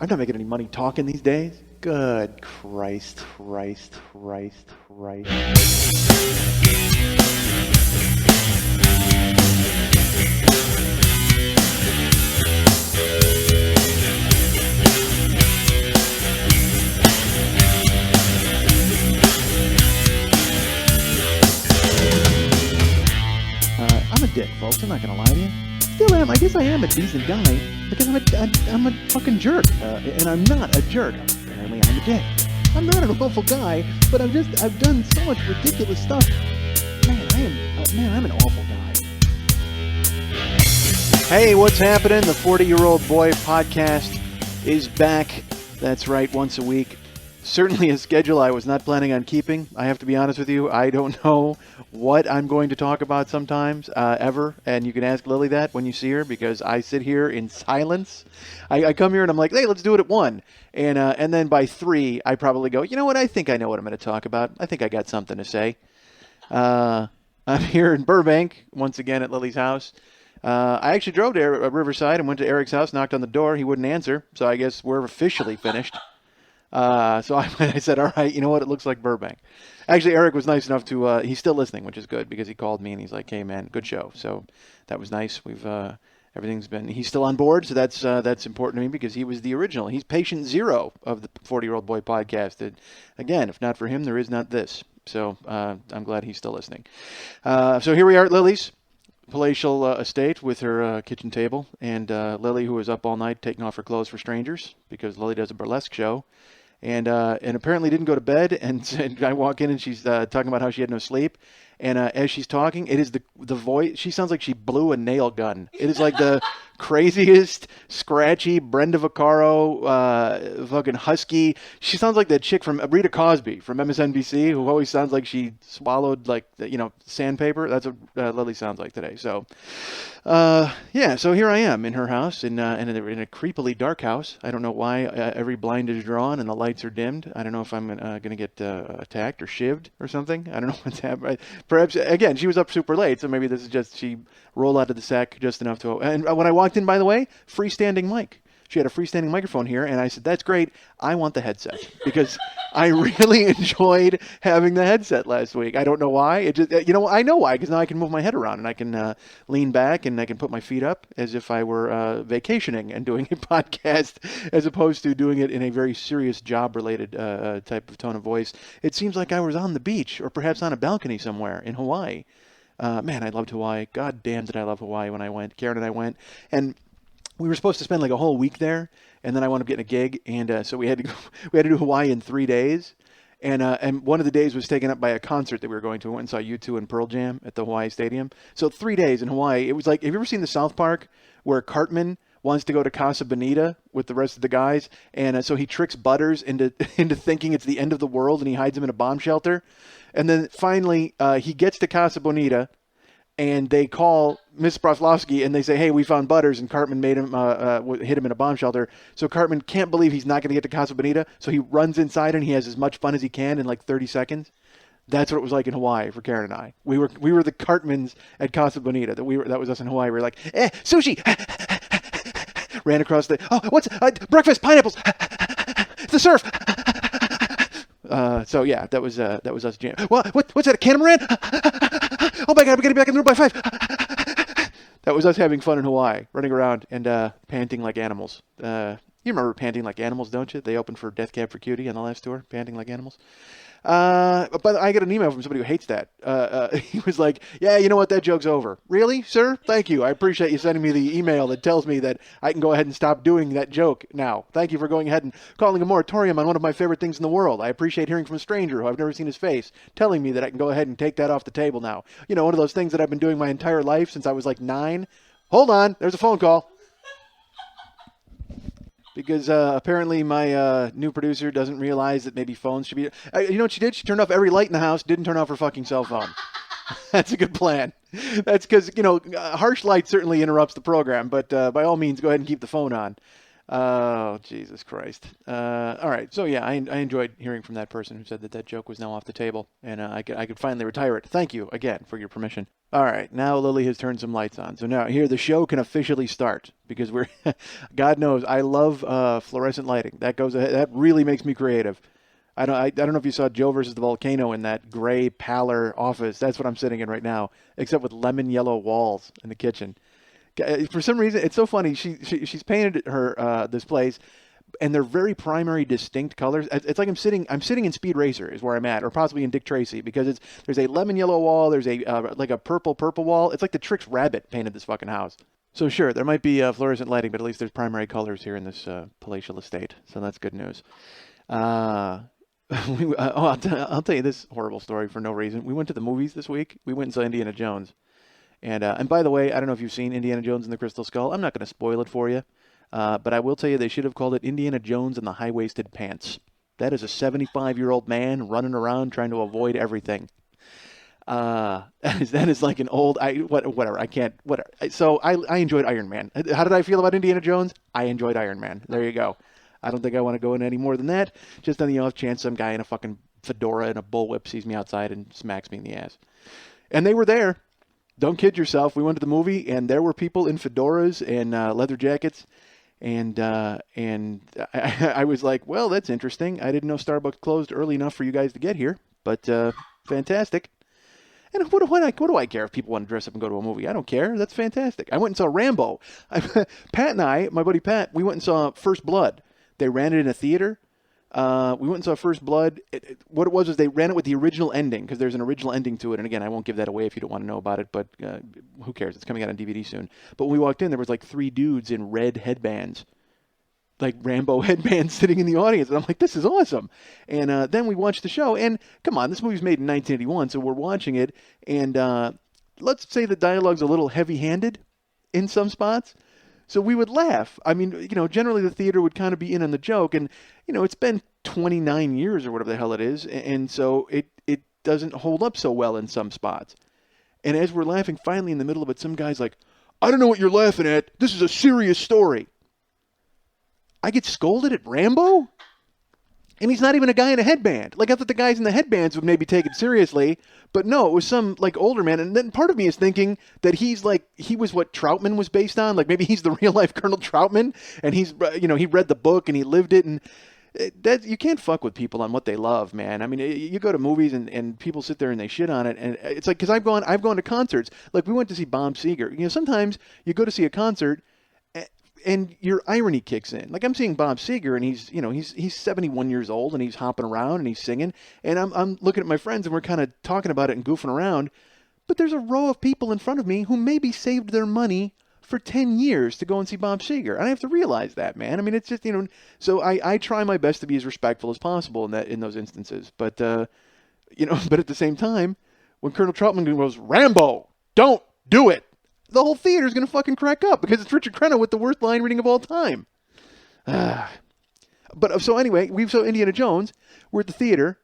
I'm not making any money talking these days. Good Christ. I'm a dick, folks. I'm not gonna lie to you. Still am. I guess I am a decent guy because I'm a fucking jerk, and I'm not a jerk. Apparently, I'm a dick. I'm not an awful guy, but I've done so much ridiculous stuff. I'm an awful guy. Hey, what's happening? The 40-Year-Old Boy podcast is back. That's right, once a week. Certainly a schedule I was not planning on keeping. I have to be honest with you. I don't know what I'm going to talk about sometimes, ever. And you can ask Lily that when you see her, because I sit here in silence. I come here and I'm like, hey, let's do it at 1. And then by 3, I probably go, you know what? I think I know what I'm going to talk about. I think I got something to say. I'm here in Burbank, once again at Lily's house. I actually drove to Riverside and went to Eric's house, knocked on the door. He wouldn't answer. So I guess we're officially finished. So I said, all right, you know what? It looks like Burbank. Actually, Eric was nice enough to, he's still listening, which is good, because he called me and he's like, hey man, good show. So that was nice. He's still on board. So that's important to me, because he was the original. He's patient 0 of the 40-Year-Old Boy podcast. And again, if not for him, there is not this. So, I'm glad he's still listening. So here we are at Lily's palatial estate with her kitchen table, and Lily, who was up all night taking off her clothes for strangers, because Lily does a burlesque show. And apparently didn't go to bed, and I walk in and she's talking about how she had no sleep. And as she's talking, it is the voice. She sounds like she blew a nail gun. It is like the craziest, scratchy Brenda Vaccaro, fucking husky. She sounds like that chick from Rita Cosby from MSNBC, who always sounds like she swallowed sandpaper. That's what Lily sounds like today. So, so here I am in her house, in a creepily dark house. I don't know why every blind is drawn and the lights are dimmed. I don't know if I'm going to get attacked or shivved or something. I don't know what's happening. Perhaps, again, she was up super late, so maybe this is just she rolled out of the sack just enough to... And when I walked in, by the way, freestanding mic. She had a freestanding microphone here, and I said, that's great. I want the headset, because I really enjoyed having the headset last week. I don't know why. It just, I know why, because now I can move my head around, and I can lean back, and I can put my feet up as if I were vacationing and doing a podcast, as opposed to doing it in a very serious job-related type of tone of voice. It seems like I was on the beach, or perhaps on a balcony somewhere in Hawaii. Man, I loved Hawaii. God damn did I love Hawaii when I went. Karen and I went, and we were supposed to spend like a whole week there, and then I wound up getting a gig, and so we had to do Hawaii in 3 days, and one of the days was taken up by a concert that we were going to. We went and saw U2 and Pearl Jam at the Hawaii Stadium. So 3 days in Hawaii. It was like, have you ever seen the South Park where Cartman wants to go to Casa Bonita with the rest of the guys, and so he tricks Butters into thinking it's the end of the world, and he hides him in a bomb shelter, and then finally he gets to Casa Bonita. And they call Miss Broflovsky and they say, hey, we found Butters, and Cartman made him hit him in a bomb shelter. So Cartman can't believe he's not going to get to Casa Bonita, so he runs inside and he has as much fun as he can in like 30 seconds. That's what it was like in Hawaii for Karen and I. We were the Cartmans at Casa Bonita. That was us in Hawaii. We were like, sushi, ran across what's breakfast, pineapples, the surf. So yeah, that was us. What's that? A catamaran? Oh my God, we gotta be back in the room by 5. That was us having fun in Hawaii, running around and panting like animals. You remember Panting Like Animals, don't you? They opened for Death Cab for Cutie on the last tour, Panting Like Animals. But I got an email from somebody who hates that. He was like, yeah, you know what? That joke's over. Really, sir? Thank you. I appreciate you sending me the email that tells me that I can go ahead and stop doing that joke now. Thank you for going ahead and calling a moratorium on one of my favorite things in the world. I appreciate hearing from a stranger who I've never seen his face telling me that I can go ahead and take that off the table now. You know, one of those things that I've been doing my entire life since I was like 9. Hold on. There's a phone call. Because apparently my new producer doesn't realize that maybe phones should be... you know what she did? She turned off every light in the house, didn't turn off her fucking cell phone. That's a good plan. That's because, harsh light certainly interrupts the program, but by all means, go ahead and keep the phone on. Oh, Jesus Christ. All right. So, yeah, I enjoyed hearing from that person who said that that joke was now off the table, and I could finally retire it. Thank you again for your permission. All right. Now Lily has turned some lights on. So now here the show can officially start because we're, God knows, I love fluorescent lighting. That goes ahead. That really makes me creative. I don't know if you saw Joe versus the Volcano in that gray pallor office. That's what I'm sitting in right now, except with lemon yellow walls in the kitchen. For some reason, it's so funny. She's painted her this place, and they're very primary, distinct colors. It's like I'm sitting in Speed Racer is where I'm at, or possibly in Dick Tracy, because there's a lemon yellow wall, there's a like a purple wall. It's like the Trix Rabbit painted this fucking house. So sure, there might be fluorescent lighting, but at least there's primary colors here in this palatial estate. So that's good news. Uh, I'll tell you this horrible story for no reason. We went to the movies this week. We went and saw Indiana Jones. And by the way, I don't know if you've seen Indiana Jones and the Crystal Skull. I'm not going to spoil it for you, but I will tell you they should have called it Indiana Jones and the High-Waisted Pants. That is a 75-year-old man running around trying to avoid everything. That is like an old whatever. I can't whatever. So I enjoyed Iron Man. How did I feel about Indiana Jones? I enjoyed Iron Man. There you go. I don't think I want to go in any more than that. Just on the off chance some guy in a fucking fedora and a bullwhip sees me outside and smacks me in the ass. And they were there. Don't kid yourself. We went to the movie, and there were people in fedoras and leather jackets, and I was like, well, that's interesting. I didn't know Starbucks closed early enough for you guys to get here, but fantastic. And what do I care if people want to dress up and go to a movie? I don't care. That's fantastic. I went and saw Rambo. Pat and I, my buddy Pat, we went and saw First Blood. They ran it in a theater. We went and saw First Blood. What it was is they ran it with the original ending because there's an original ending to it. And again, I won't give that away if you don't want to know about it, but who cares? It's coming out on DVD soon. But when we walked in, there was like 3 dudes in red headbands, like Rambo headbands sitting in the audience. And I'm like, this is awesome. And then we watched the show. And come on, this movie's made in 1981, so we're watching it. And let's say the dialogue's a little heavy-handed in some spots. So we would laugh. I mean, generally the theater would kind of be in on the joke. And, it's been 29 years or whatever the hell it is. And so it doesn't hold up so well in some spots. And as we're laughing, finally in the middle of it, some guy's like, I don't know what you're laughing at. This is a serious story. I get scolded at Rambo? And he's not even a guy in a headband. Like, I thought the guys in the headbands would maybe take it seriously. But no, it was some, like, older man. And then part of me is thinking that he was what Troutman was based on. Like, maybe he's the real-life Colonel Troutman. And he's, he read the book and he lived it. And that you can't fuck with people on what they love, man. I mean, you go to movies and people sit there and they shit on it. And it's like, because I've gone to concerts. Like, we went to see Bob Seger. Sometimes you go to see a concert and your irony kicks in. Like, I'm seeing Bob Seger, and he's 71 years old, and he's hopping around, and he's singing, and I'm looking at my friends, and we're kind of talking about it and goofing around, but there's a row of people in front of me who maybe saved their money for 10 years to go and see Bob Seger, and I have to realize that, man. I mean, it's just, so I try my best to be as respectful as possible in those instances, but, but at the same time, when Colonel Troutman goes, Rambo, don't do it, the whole theater is going to fucking crack up because it's Richard Crenna with the worst line reading of all time. But so anyway, we saw Indiana Jones. We're at the theater,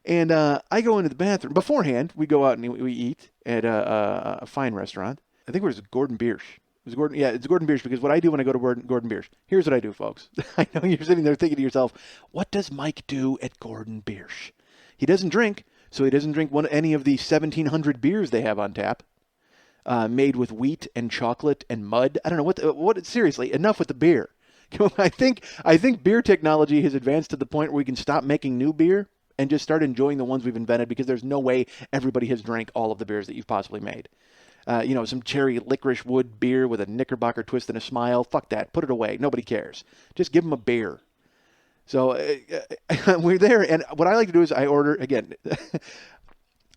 and I go into the bathroom. Beforehand, we go out and we eat at a fine restaurant. I think it was Gordon Biersch. It's Gordon Biersch, because what I do when I go to Gordon Biersch, here's what I do, folks. I know you're sitting there thinking to yourself, what does Mike do at Gordon Biersch? He doesn't drink, so he doesn't drink any of the 1,700 beers they have on tap. Made with wheat and chocolate and mud. I don't know what. Seriously, enough with the beer. I think beer technology has advanced to the point where we can stop making new beer and just start enjoying the ones we've invented, because there's no way everybody has drank all of the beers that you've possibly made. Some cherry licorice wood beer with a Knickerbocker twist and a smile. Fuck that. Put it away. Nobody cares. Just give them a beer. So we're there, and what I like to do is I order again.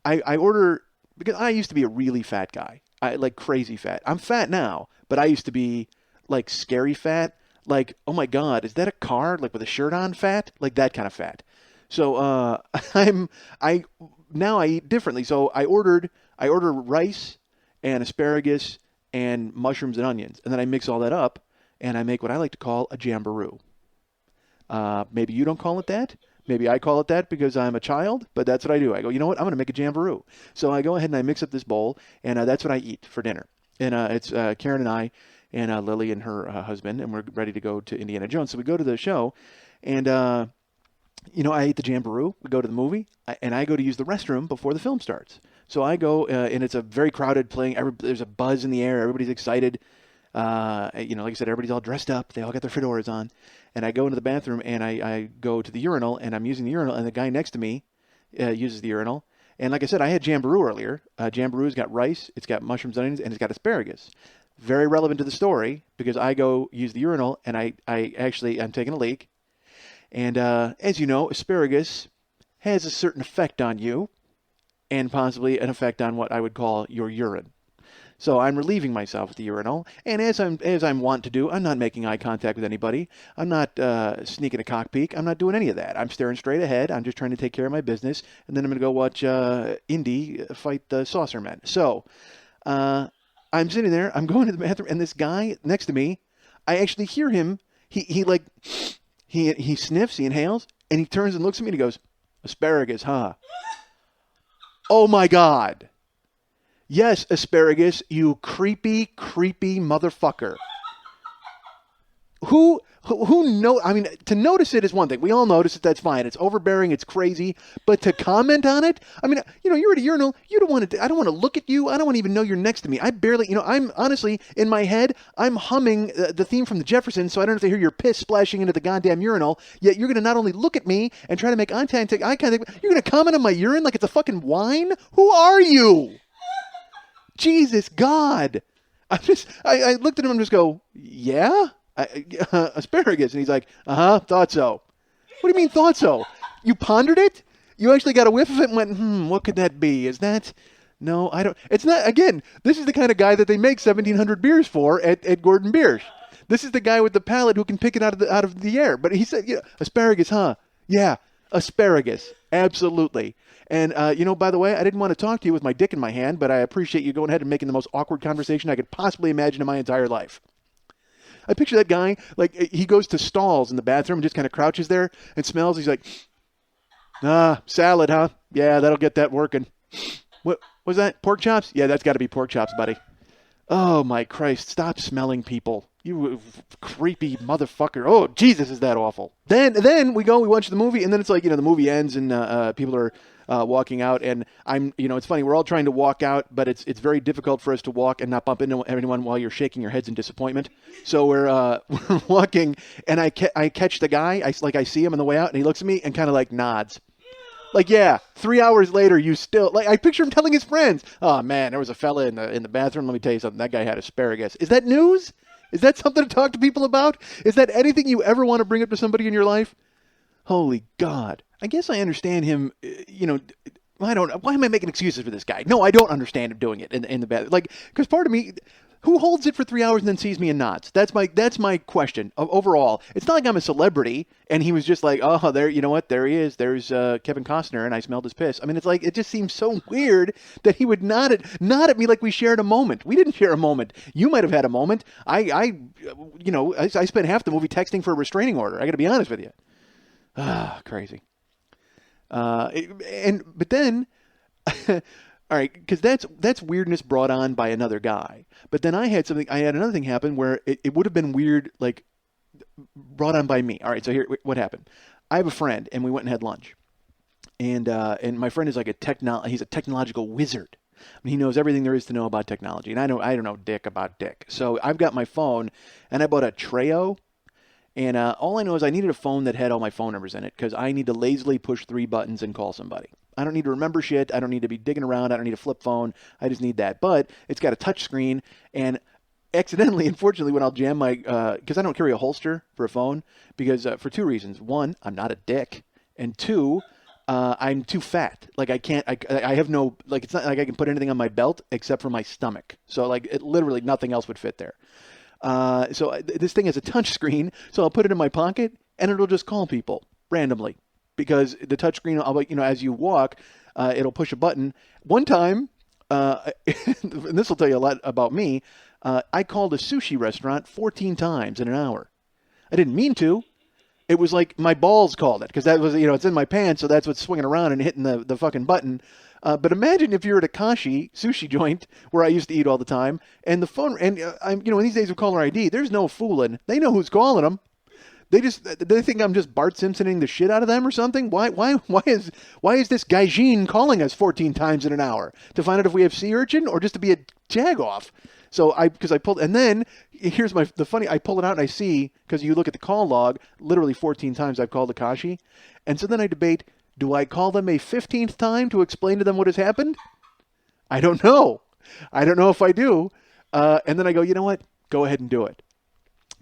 I order, because I used to be a really fat guy. I like crazy fat. I'm fat now, but I used to be like scary fat. Like, oh my God, is that a car? Like with a shirt on fat? Like that kind of fat. So now I eat differently. So I order rice and asparagus and mushrooms and onions, and then I mix all that up and I make what I like to call a jamboree. Maybe you don't call it that. Maybe I call it that because I'm a child, but that's what I do. I go, you know what? I'm going to make a jamboree. So I go ahead and I mix up this bowl, and that's what I eat for dinner. And it's Karen and I, and Lily and her husband, and we're ready to go to Indiana Jones. So we go to the show, and I ate the Jamboree. We go to the movie, and I go to use the restroom before the film starts. So I go, and it's a very crowded playing. There's a buzz in the air. Everybody's excited. Like I said, everybody's all dressed up. They all got their fedoras on. And I go into the bathroom, and I go to the urinal, and I'm using the urinal, and the guy next to me uses the urinal. And like I said, I had Jamboree earlier. Jamboree's got rice, it's got mushrooms, onions, and it's got asparagus. Very relevant to the story, because I go use the urinal, and I'm taking a leak. And as you know, asparagus has a certain effect on you, and possibly an effect on what I would call your urine. So I'm relieving myself at the urinal, and as I'm wont to do, I'm not making eye contact with anybody. I'm not sneaking a cock peek. I'm not doing any of that. I'm staring straight ahead. I'm just trying to take care of my business, and then I'm going to go watch Indy fight the Saucer Men. So I'm sitting there. I'm going to the bathroom, and this guy next to me, I actually hear him. He sniffs, he inhales, and he turns and looks at me, and he goes, "Asparagus, huh?" Oh my God. Yes, asparagus, you creepy, creepy motherfucker. Who know? I mean, to notice it is one thing. We all notice it. That's fine. It's overbearing. It's crazy. But to comment on it, I mean, you're at a urinal. You don't want to. I don't want to look at you. I don't want to even know you're next to me. I barely. I'm honestly in my head. I'm humming the theme from the Jeffersons, so I don't have to hear your piss splashing into the goddamn urinal. Yet you're going to not only look at me and try to make eye contact. You're going to comment on my urine like it's a fucking wine. Who are you? Jesus God! I looked at him and just go, yeah. Asparagus, and he's like, thought so. What do you mean thought so? You pondered it? You actually got a whiff of it and went, what could that be? Is that? No, I don't. It's not. Again, this is the kind of guy that they make 1,700 beers for at Gordon Biersch. This is the guy with the palate who can pick it out of the air. But he said, asparagus, huh? Yeah, asparagus, absolutely. And, by the way, I didn't want to talk to you with my dick in my hand, but I appreciate you going ahead and making the most awkward conversation I could possibly imagine in my entire life. I picture that guy, like, he goes to stalls in the bathroom and just kind of crouches there and smells. He's like, salad, huh? Yeah, that'll get that working. What was that? Pork chops? Yeah, that's got to be pork chops, buddy. Oh, my Christ. Stop smelling people. You creepy motherfucker. Oh, Jesus, is that awful. Then we watch the movie, and then it's like, the movie ends, and people are walking out, and it's funny, we're all trying to walk out, but it's very difficult for us to walk and not bump into anyone while you're shaking your heads in disappointment. So we're walking, and I catch the guy, I see him on the way out, and he looks at me and kind of like nods. Like, yeah, 3 hours later, you still, like, I picture him telling his friends, oh man, there was a fella in the bathroom, let me tell you something, that guy had asparagus. Is that news? Is that something to talk to people about? Is that anything you ever want to bring up to somebody in your life? Holy God. I guess I understand him, I don't know. Why am I making excuses for this guy? No, I don't understand him doing it in the bathroom. Like, because part of me, who holds it for 3 hours and then sees me and nods? That's my question overall. It's not like I'm a celebrity and he was just like, oh, there, you know what? There he is. There's Kevin Costner and I smelled his piss. I mean, it's like, it just seems so weird that he would nod at me like we shared a moment. We didn't share a moment. You might have had a moment. I spent half the movie texting for a restraining order. I got to be honest with you. Crazy. But then, all right, because that's weirdness brought on by another guy. But then I had another thing happen where it would have been weird, like brought on by me. All right, so here, what happened? I have a friend, and we went and had lunch, and my friend is like he's a technological wizard. I mean, he knows everything there is to know about technology, and I don't know dick about dick. So I've got my phone, and I bought a Treo. And all I know is I needed a phone that had all my phone numbers in it because I need to lazily push 3 buttons and call somebody. I don't need to remember shit. I don't need to be digging around. I don't need a flip phone. I just need that. But it's got a touch screen. And accidentally, unfortunately, when I'll jam my because I don't carry a holster for a phone because for 2 reasons. 1, I'm not a dick. And 2, I'm too fat. Like I have no, like it's not like I can put anything on my belt except for my stomach. So like literally nothing else would fit there. So this thing has a touch screen, so I'll put it in my pocket, and it'll just call people randomly. Because the touch screen, as you walk, it'll push a button. One time, and this will tell you a lot about me, I called a sushi restaurant 14 times in an hour. I didn't mean to. It was like my balls called it, because that was, it's in my pants, so that's what's swinging around and hitting the fucking button. But imagine if you're at a Kashi sushi joint where I used to eat all the time, and the phone, and I'm, in these days of caller ID, there's no fooling. They know who's calling them. They think I'm just Bart Simpsoning the shit out of them or something. Why is this Gaijin calling us 14 times in an hour to find out if we have sea urchin or just to be a jagoff? So because I pulled, and then here's the funny, I pull it out and I see, because you look at the call log, literally 14 times I've called Akashi. And so then I debate, do I call them a 15th time to explain to them what has happened? I don't know. I don't know if I do. And then I go, you know what? Go ahead and do it.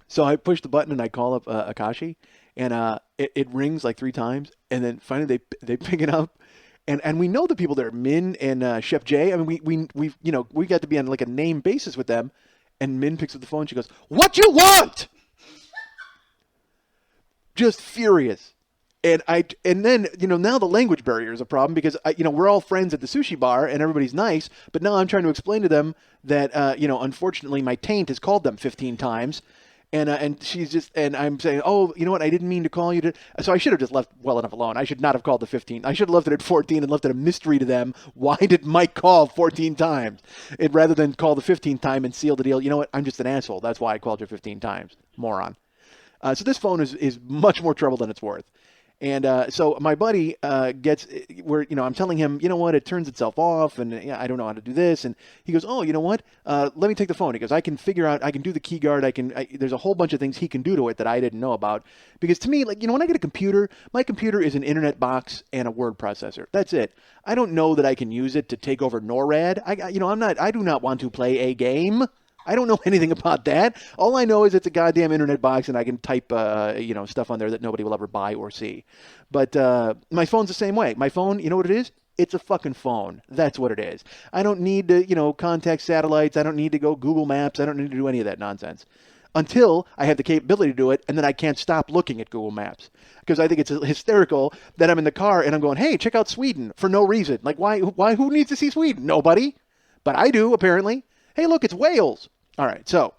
So I push the button and I call up Akashi, and it rings like 3 times, and then finally they pick it up, and we know the people there, Min and Chef Jay. I mean, we got to be on like a name basis with them, and Min picks up the phone. She goes, "What you want?" Just furious. And then now the language barrier is a problem because we're all friends at the sushi bar and everybody's nice, but now I'm trying to explain to them that unfortunately my taint has called them 15 times. And she's just, and I'm saying, oh, you know what? I didn't mean to call you. So I should have just left well enough alone. I should not have called the 15. I should have left it at 14 and left it a mystery to them. Why did Mike call 14 times? Rather than call the 15th time and seal the deal. You know what? I'm just an asshole. That's why I called you 15 times. Moron. So this phone is much more trouble than it's worth. And so my buddy gets where, I'm telling him, you know what, it turns itself off, and I don't know how to do this. And he goes, oh, you know what, let me take the phone. He goes, I can figure out, I can do the key guard. There's a whole bunch of things he can do to it that I didn't know about. Because to me, when I get a computer, my computer is an internet box and a word processor. That's it. I don't know that I can use it to take over NORAD. I do not want to play a game. I don't know anything about that. All I know is it's a goddamn internet box, and I can type, stuff on there that nobody will ever buy or see. But my phone's the same way. My phone, you know what it is? It's a fucking phone. That's what it is. I don't need to, contact satellites. I don't need to go Google Maps. I don't need to do any of that nonsense until I have the capability to do it, and then I can't stop looking at Google Maps because I think it's hysterical that I'm in the car and I'm going, hey, check out Sweden for no reason. Like, why? Who needs to see Sweden? Nobody. But I do, apparently. Hey, look, it's Wales. All right, so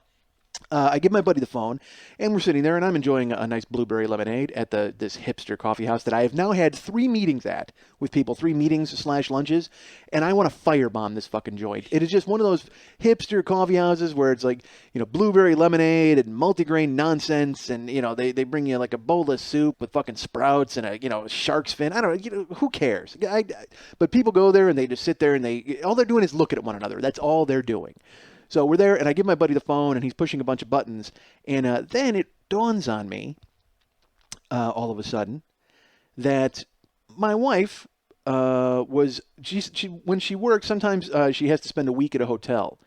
I give my buddy the phone, and we're sitting there, and I'm enjoying a nice blueberry lemonade at this hipster coffee house that I have now had 3 meetings at with people, 3 meetings/lunches, and I want to firebomb this fucking joint. It is just one of those hipster coffee houses where it's like, blueberry lemonade and multigrain nonsense, and, they bring you like a bowl of soup with fucking sprouts and a shark's fin. I don't know, who cares? But people go there, and they just sit there, and all they're doing is looking at one another. That's all they're doing. So we're there, and I give my buddy the phone, and he's pushing a bunch of buttons. And then it dawns on me, all of a sudden, that my wife when she works, sometimes she has to spend a week at a hotel.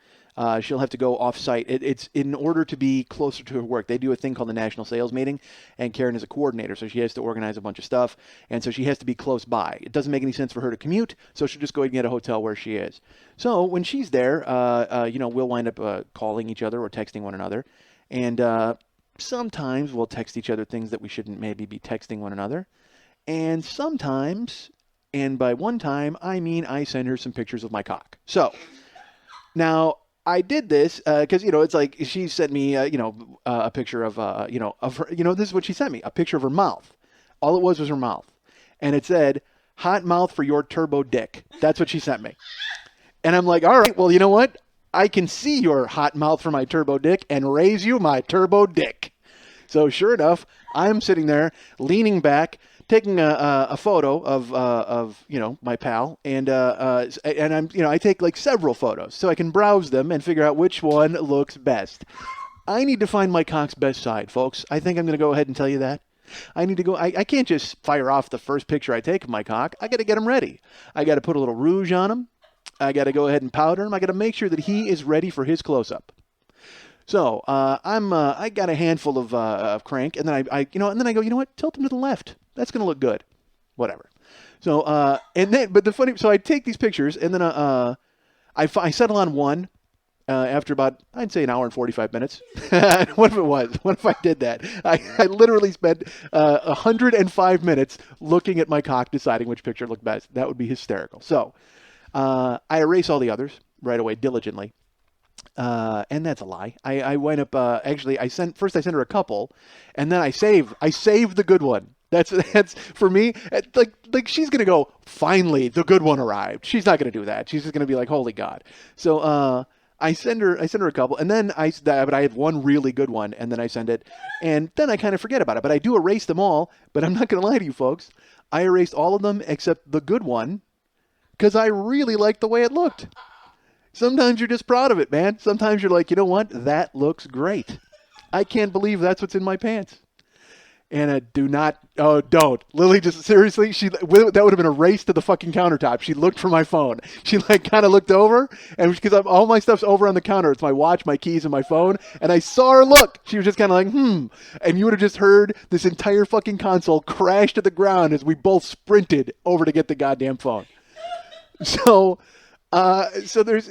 She'll have to go off-site. It's in order to be closer to her work. They do a thing called the National Sales Meeting, and Karen is a coordinator, so she has to organize a bunch of stuff, and so she has to be close by. It doesn't make any sense for her to commute, so she'll just go ahead and get a hotel where she is. So when she's there, we'll wind up calling each other or texting one another, and sometimes we'll text each other things that we shouldn't maybe be texting one another, and sometimes, and by one time, I mean I send her some pictures of my cock. So now I did this because, it's like she sent me, a picture of her, this is what she sent me, a picture of her mouth. All it was her mouth. And it said, hot mouth for your turbo dick. That's what she sent me. And I'm like, all right, well, you know what? I can see your hot mouth for my turbo dick and raise you my turbo dick. So sure enough, I'm sitting there leaning back, taking a photo of my pal, and I'm I take like several photos so I can browse them and figure out which one looks best. I need to find my cock's best side, folks. I think I'm going to go ahead and tell you that. I need to go. I can't just fire off the first picture I take of my cock. I got to get him ready. I got to put a little rouge on him. I got to go ahead and powder him. I got to make sure that he is ready for his close-up. So I got a handful of crank, and then I go, you know what? Tilt him to the left. That's going to look good. Whatever. So so I take these pictures, and then I settle on one after about, I'd say, an hour and 45 minutes. What if it was? What if I did that? I literally spent 105 minutes looking at my cock, deciding which picture looked best. That would be hysterical. So I erase all the others right away, diligently. And that's a lie. I wind up, I sent her a couple, and then I save the good one. That's for me. Like she's gonna go. Finally, the good one arrived. She's not gonna do that. She's just gonna be like, holy God. So I send her a couple, and then but I have one really good one, and then I send it, and then I kind of forget about it. But I do erase them all. But I'm not gonna lie to you folks. I erased all of them except the good one because I really liked the way it looked. Sometimes you're just proud of it, man. Sometimes you're like, you know what? That looks great. I can't believe that's what's in my pants. Anna, do not. Oh, don't. Lily, just seriously, that would have been a race to the fucking countertop. She looked for my phone. She like kind of looked over, and because all my stuff's over on the counter, it's my watch, my keys, and my phone. And I saw her look. She was just kind of like, and you would have just heard this entire fucking console crash to the ground as we both sprinted over to get the goddamn phone. So there's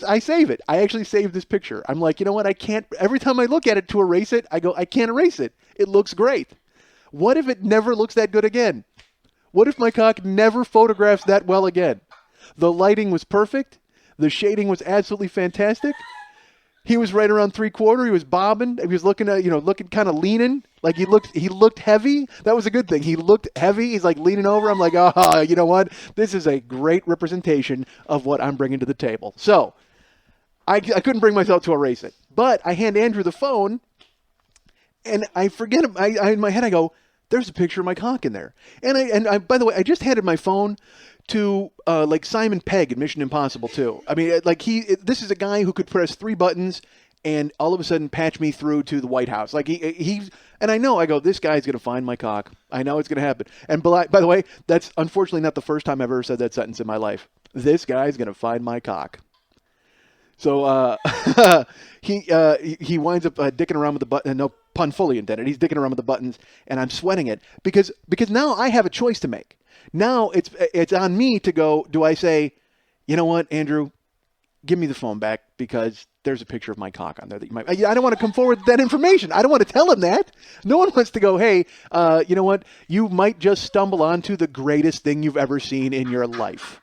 I save it. I actually save this picture. I'm like, you know what? I can't. Every time I look at it to erase it, I go, I can't erase it. It looks great. What if it never looks that good again? What if my cock never photographs that well again? The lighting was perfect. The shading was absolutely fantastic. He was right around 3/4. He was bobbing. He was looking kind of leaning. Like he looked heavy. That was a good thing. He looked heavy. He's like leaning over. I'm like, oh, you know what? This is a great representation of what I'm bringing to the table. So I couldn't bring myself to erase it. But I hand Andrew the phone, and I forget him. I in my head, I go, there's a picture of my cock in there. And I by the way, I just handed my phone to like Simon Pegg in Mission Impossible 2. I mean, like this is a guy who could press 3 buttons and all of a sudden patch me through to the White House. Like he's, and I know, I go, this guy's going to find my cock. I know it's going to happen. And by the way, that's unfortunately not the first time I've ever said that sentence in my life. This guy's going to find my cock. So he winds up dicking around with the button. No pun fully intended. He's dicking around with the buttons, and I'm sweating it because now I have a choice to make. Now it's on me to go. Do I say, you know what, Andrew, give me the phone back because there's a picture of my cock on there that you might. I don't want to come forward with that information. I don't want to tell him that. No one wants to go, hey, you know what? You might just stumble onto the greatest thing you've ever seen in your life.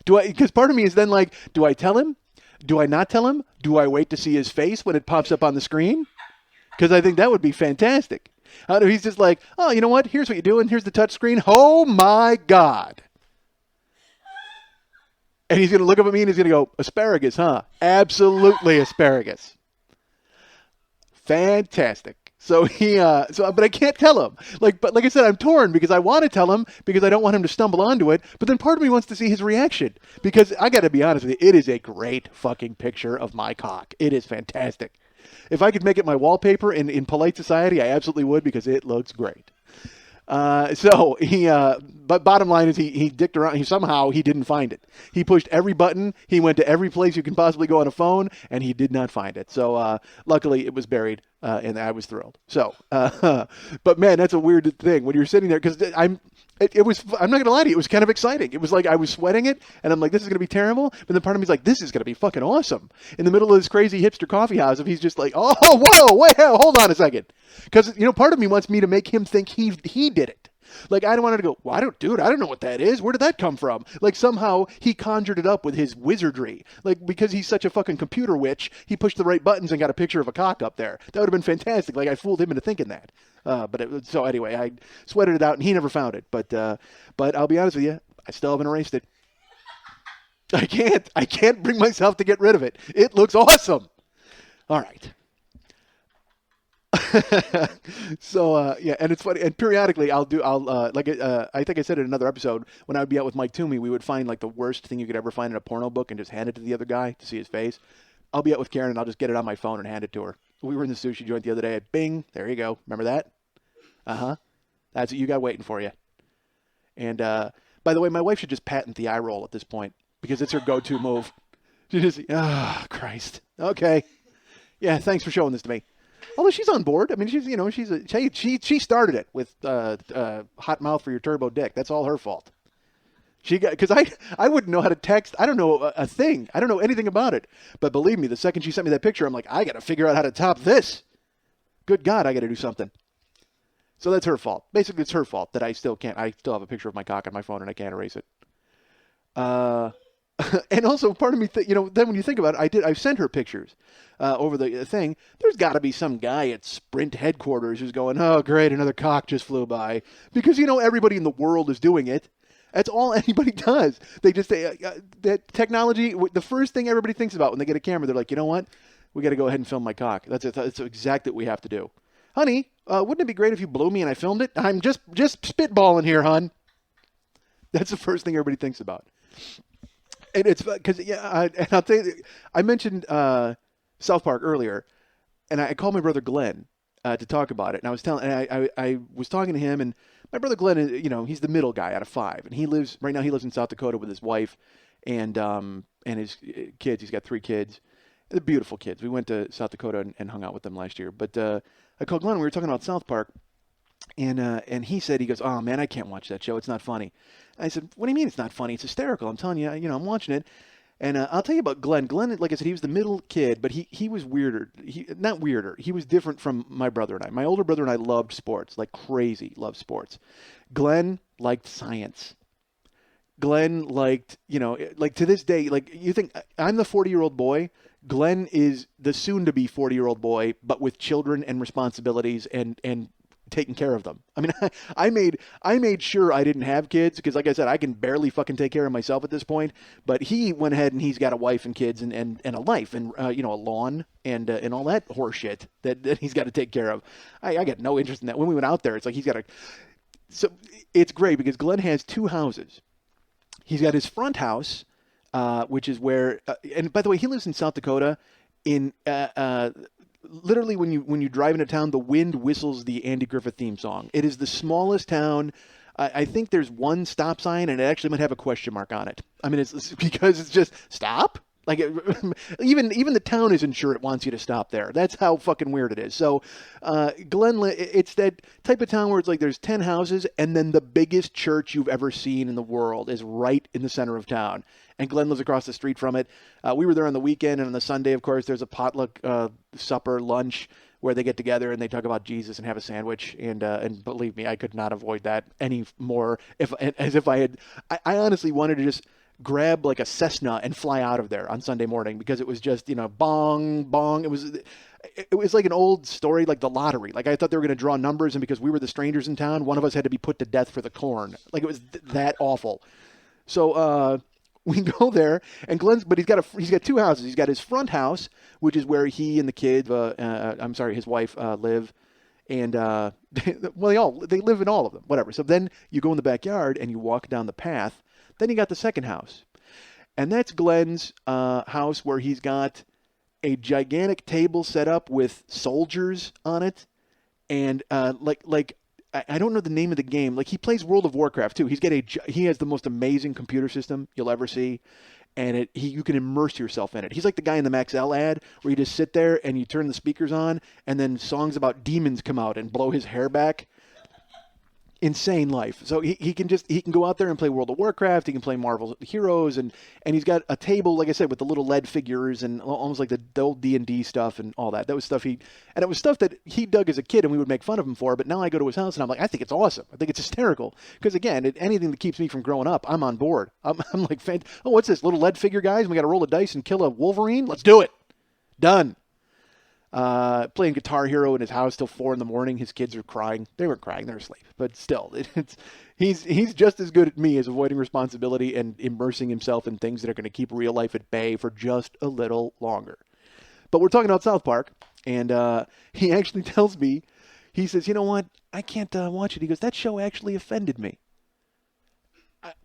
Because part of me is then like, do I tell him? Do I not tell him? Do I wait to see his face when it pops up on the screen? Because I think that would be fantastic. He's just like, oh, you know what? Here's what you're doing. Here's the touch screen. Oh, my God. And he's going to look up at me and he's going to go, asparagus, huh? Absolutely asparagus. Fantastic. So but I can't tell him. But like I said, I'm torn because I want to tell him because I don't want him to stumble onto it. But then part of me wants to see his reaction because I got to be honest with you, it is a great fucking picture of my cock. It is fantastic. If I could make it my wallpaper in polite society, I absolutely would because it looks great. But bottom line is he dicked around. Somehow he didn't find it. He pushed every button. He went to every place you can possibly go on a phone, and he did not find it. So luckily it was buried, and I was thrilled. So, but man, that's a weird thing when you're sitting there because I'm not going to lie to you. It was kind of exciting. It was like I was sweating it, and I'm like, this is going to be terrible. But then part of me is like, this is going to be fucking awesome. In the middle of this crazy hipster coffee house, if he's just like, oh, whoa, wait, hold on a second. Because, part of me wants me to make him think he did it. Like, I don't want to go, well, I don't know what that is. Where did that come from? Like, somehow he conjured it up with his wizardry. Like, because he's such a fucking computer witch, he pushed the right buttons and got a picture of a cock up there. That would have been fantastic. Like, I fooled him into thinking that. So anyway, I sweated it out and he never found it. But I'll be honest with you, I still haven't erased it. I can't bring myself to get rid of it. It looks awesome. All right. So yeah, and it's funny. And periodically, I think I said in another episode when I would be out with Mike Toomey, we would find like the worst thing you could ever find in a porno book and just hand it to the other guy to see his face. I'll be out with Karen and I'll just get it on my phone and hand it to her. We were in the sushi joint the other day. Bing, there you go. Remember that? That's what you got waiting for you. And by the way, my wife should just patent the eye roll at this point because it's her go-to move. She just, Christ. Okay. Yeah, thanks for showing this to me. Although she's on board. I mean, she started it with hot mouth for your turbo dick. That's all her fault. Because I wouldn't know how to text. I don't know a thing. I don't know anything about it. But believe me, the second she sent me that picture, I'm like, I got to figure out how to top this. Good God, I got to do something. So that's her fault. Basically, it's her fault that I still have a picture of my cock on my phone and I can't erase it. And also, part of me, then when you think about it, I've sent her pictures over the thing. There's got to be some guy at Sprint headquarters who's going, "Oh, great, another cock just flew by," because everybody in the world is doing it. That's all anybody does. They just say that technology. The first thing everybody thinks about when they get a camera, they're like, you know what? We got to go ahead and film my cock. That's exactly what we have to do. Honey, wouldn't it be great if you blew me and I filmed it? I'm just spitballing here, hon. That's the first thing everybody thinks about. And it's because and I'll tell you, I mentioned South Park earlier, and I called my brother Glenn to talk about it. And I was talking to him, and my brother Glenn is, he's the middle guy out of five, and he lives in South Dakota with his wife and his kids. He's got 3 kids. They're beautiful kids. We went to South Dakota and hung out with them last year. But I called Glenn. We were talking about South Park, and he goes, "Oh man, I can't watch that show. It's not funny." And I said, "What do you mean it's not funny? It's hysterical. I'm telling you, I'm watching it." And I'll tell you about Glenn. Glenn, like I said, he was the middle kid, but he was weirder. Not weirder. He was different from my brother and I. My older brother and I loved sports, like crazy, loved sports. Glenn liked science. Glenn liked, like to this day, like you think I'm the 40-year-old boy. Glenn is the soon-to-be 40-year-old boy, but with children and responsibilities and taking care of them. I mean, I made sure I didn't have kids because, like I said, I can barely fucking take care of myself at this point. But he went ahead and he's got a wife and kids and a life and a lawn and all that horse shit that he's got to take care of. I got no interest in that. When we went out there, it's like he's got to. So it's great because Glenn has 2 houses. He's got his front house, which is where, and by the way, he lives in South Dakota. Literally, when you drive into town, the wind whistles the Andy Griffith theme song. It is the smallest town. I think there's one stop sign, and it actually might have a question mark on it. I mean, it's because it's just stop. Like even the town isn't sure it wants you to stop there. That's how fucking weird it is. So, Glen, it's that type of town where it's like there's 10 houses, and then the biggest church you've ever seen in the world is right in the center of town. And Glenn lives across the street from it. We were there on the weekend, and on the Sunday, of course, there's a potluck supper, lunch, where they get together and they talk about Jesus and have a sandwich. And believe me, I could not avoid that any more as if I had. I honestly wanted to just grab like a Cessna and fly out of there on Sunday morning because it was just, bong, bong. It was like an old story, like the lottery. Like I thought they were going to draw numbers, and because we were the strangers in town, one of us had to be put to death for the corn. Like it was that awful. So, we go there, and but he's got 2 houses. He's got his front house, which is where he and the kid, his wife, live, and they live in all of them, whatever. So then you go in the backyard and you walk down the path. Then you got the second house, and that's Glenn's house, where he's got a gigantic table set up with soldiers on it, and I don't know the name of the game. Like he plays World of Warcraft too. He has the most amazing computer system you'll ever see, and you can immerse yourself in it. He's like the guy in the Maxell ad where you just sit there and you turn the speakers on, and then songs about demons come out and blow his hair back. Insane life. So he can go out there and play World of Warcraft. He can play Marvel Heroes, and he's got a table, like I said, with the little lead figures and almost like the old D&D stuff and all that. That was stuff and it was stuff that he dug as a kid and we would make fun of him for. But now I go to his house and I'm like, I think it's awesome. I think it's hysterical because again, anything that keeps me from growing up, I'm on board. I'm like, oh, what's this little lead figure, guys? We got to roll a dice and kill a Wolverine. Let's do it. Done. Playing Guitar Hero in his house till 4 a.m. His kids are crying. They weren't crying; they're asleep. But still, he's just as good at me as avoiding responsibility and immersing himself in things that are going to keep real life at bay for just a little longer. But we're talking about South Park, and he actually tells me, he says, "You know what? I can't watch it." He goes, "That show actually offended me."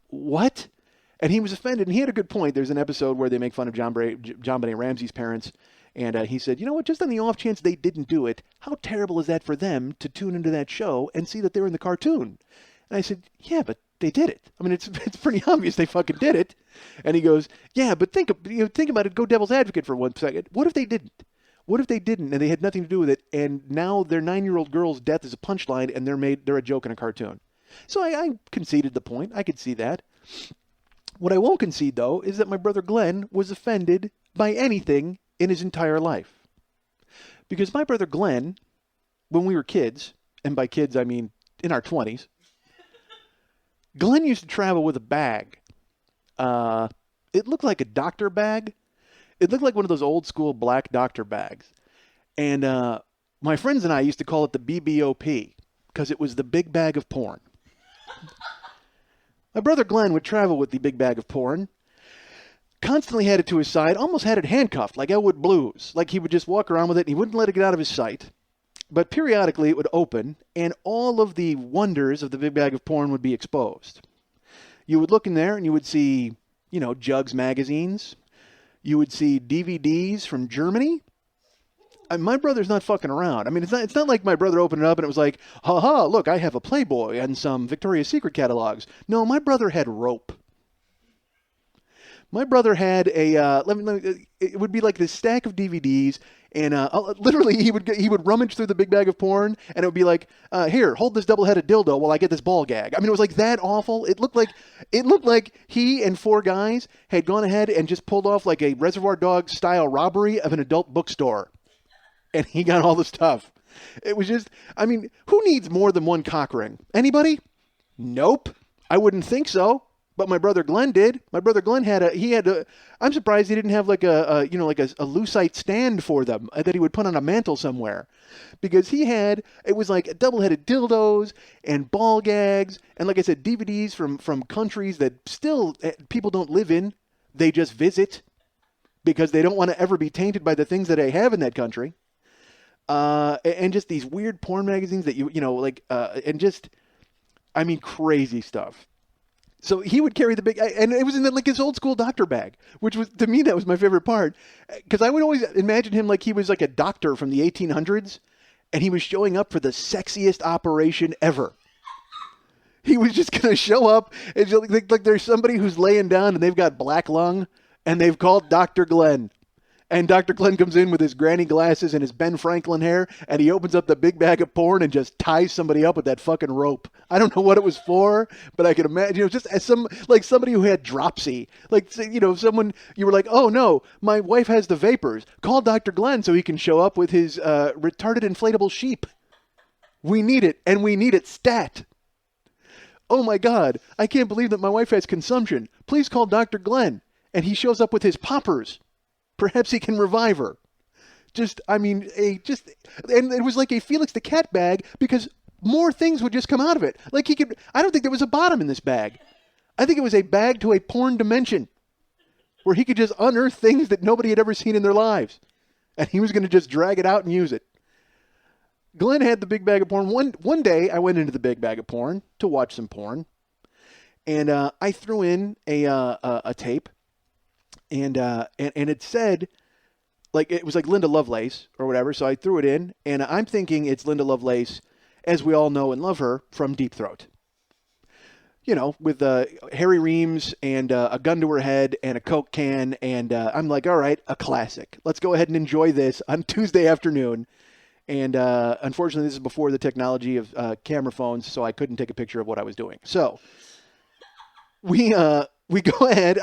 What? And he was offended, and he had a good point. There's an episode where they make fun of John Benet Ramsey's parents. And he said, you know what, just on the off chance they didn't do it, how terrible is that for them to tune into that show and see that they're in the cartoon? And I said, yeah, but they did it. I mean, it's pretty obvious they fucking did it. And he goes, yeah, but think about it, go devil's advocate for 1 second. What if they didn't? What if they didn't and they had nothing to do with it, and now their 9-year-old girl's death is a punchline and they're a joke in a cartoon? So I conceded the point. I could see that. What I won't concede, though, is that my brother Glenn was offended by anything in his entire life. Because my brother Glenn, when we were kids, and by kids I mean in our 20s, Glenn used to travel with a bag. It looked like a doctor bag. It looked like one of those old school black doctor bags. And my friends and I used to call it the B.B.O.P. because it was the big bag of porn. My brother Glenn would travel with the big bag of porn. Constantly had it to his side, almost had it handcuffed like Elwood Blues. Like he would just walk around with it and he wouldn't let it get out of his sight. But periodically it would open and all of the wonders of the big bag of porn would be exposed. You would look in there and you would see, Jugs magazines. You would see DVDs from Germany. My brother's not fucking around. I mean, it's not like my brother opened it up and it was like, ha, look, I have a Playboy and some Victoria's Secret catalogs. No, my brother had rope. My brother had it would be like this stack of DVDs, and literally he would rummage through the big bag of porn, and it would be like, here, hold this double-headed dildo while I get this ball gag. I mean, it was like that awful. It looked like he and four guys had gone ahead and just pulled off like a Reservoir Dogs style robbery of an adult bookstore, and he got all the stuff. It was just, I mean, who needs more than one cock ring? Anybody? Nope. I wouldn't think so. But my brother Glenn did. My brother Glenn I'm surprised he didn't have like a lucite stand for them that he would put on a mantle somewhere. Because it was like double-headed dildos and ball gags and, like I said, DVDs from countries that still people don't live in. They just visit because they don't want to ever be tainted by the things that they have in that country. And just these weird porn magazines that crazy stuff. So he would carry the big, and it was in like his old school doctor bag, which was, to me, that was my favorite part. Because I would always imagine him like he was like a doctor from the 1800s, and he was showing up for the sexiest operation ever. He was just going to show up, and like there's somebody who's laying down, and they've got black lung, and they've called Dr. Glenn. And Dr. Glenn comes in with his granny glasses and his Ben Franklin hair, and he opens up the big bag of porn and just ties somebody up with that fucking rope. I don't know what it was for, but I can imagine, just as somebody who had dropsy. Like, someone, you were like, oh no, my wife has the vapors. Call Dr. Glenn so he can show up with his retarded inflatable sheep. We need it, and we need it stat. Oh my God, I can't believe that my wife has consumption. Please call Dr. Glenn. And he shows up with his poppers. Perhaps he can revive her. And it was like a Felix the Cat bag because more things would just come out of it. Like I don't think there was a bottom in this bag. I think it was a bag to a porn dimension where he could just unearth things that nobody had ever seen in their lives. And he was going to just drag it out and use it. Glenn had the big bag of porn. One day I went into the big bag of porn to watch some porn. And I threw in a tape. And it said, like, it was like Linda Lovelace or whatever. So I threw it in, and I'm thinking it's Linda Lovelace, as we all know and love her, from Deep Throat. With Harry Reams and a gun to her head and a Coke can. And I'm like, all right, a classic. Let's go ahead and enjoy this on Tuesday afternoon. And unfortunately, this is before the technology of camera phones, so I couldn't take a picture of what I was doing. So we go ahead.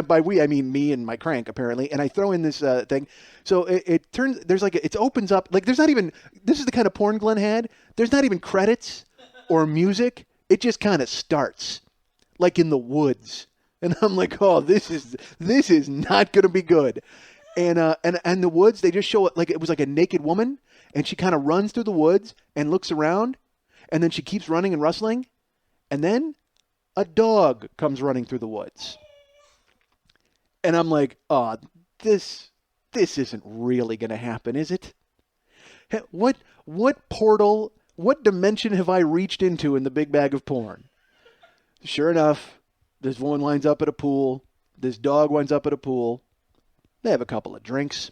By we, I mean me and my crank, apparently. And I throw in this thing. So it turns, it opens up. Like, there's not even, this is the kind of porn Glenn had. There's not even credits or music. It just kind of starts, like in the woods. And I'm like, oh, this is not going to be good. And the woods, they just show it like it was like a naked woman. And she kind of runs through the woods and looks around. And then she keeps running and rustling. And then a dog comes running through the woods. And I'm like, oh, this isn't really going to happen, is it? What portal, what dimension have I reached into in the big bag of porn? Sure enough, this woman winds up at a pool. This dog winds up at a pool. They have a couple of drinks.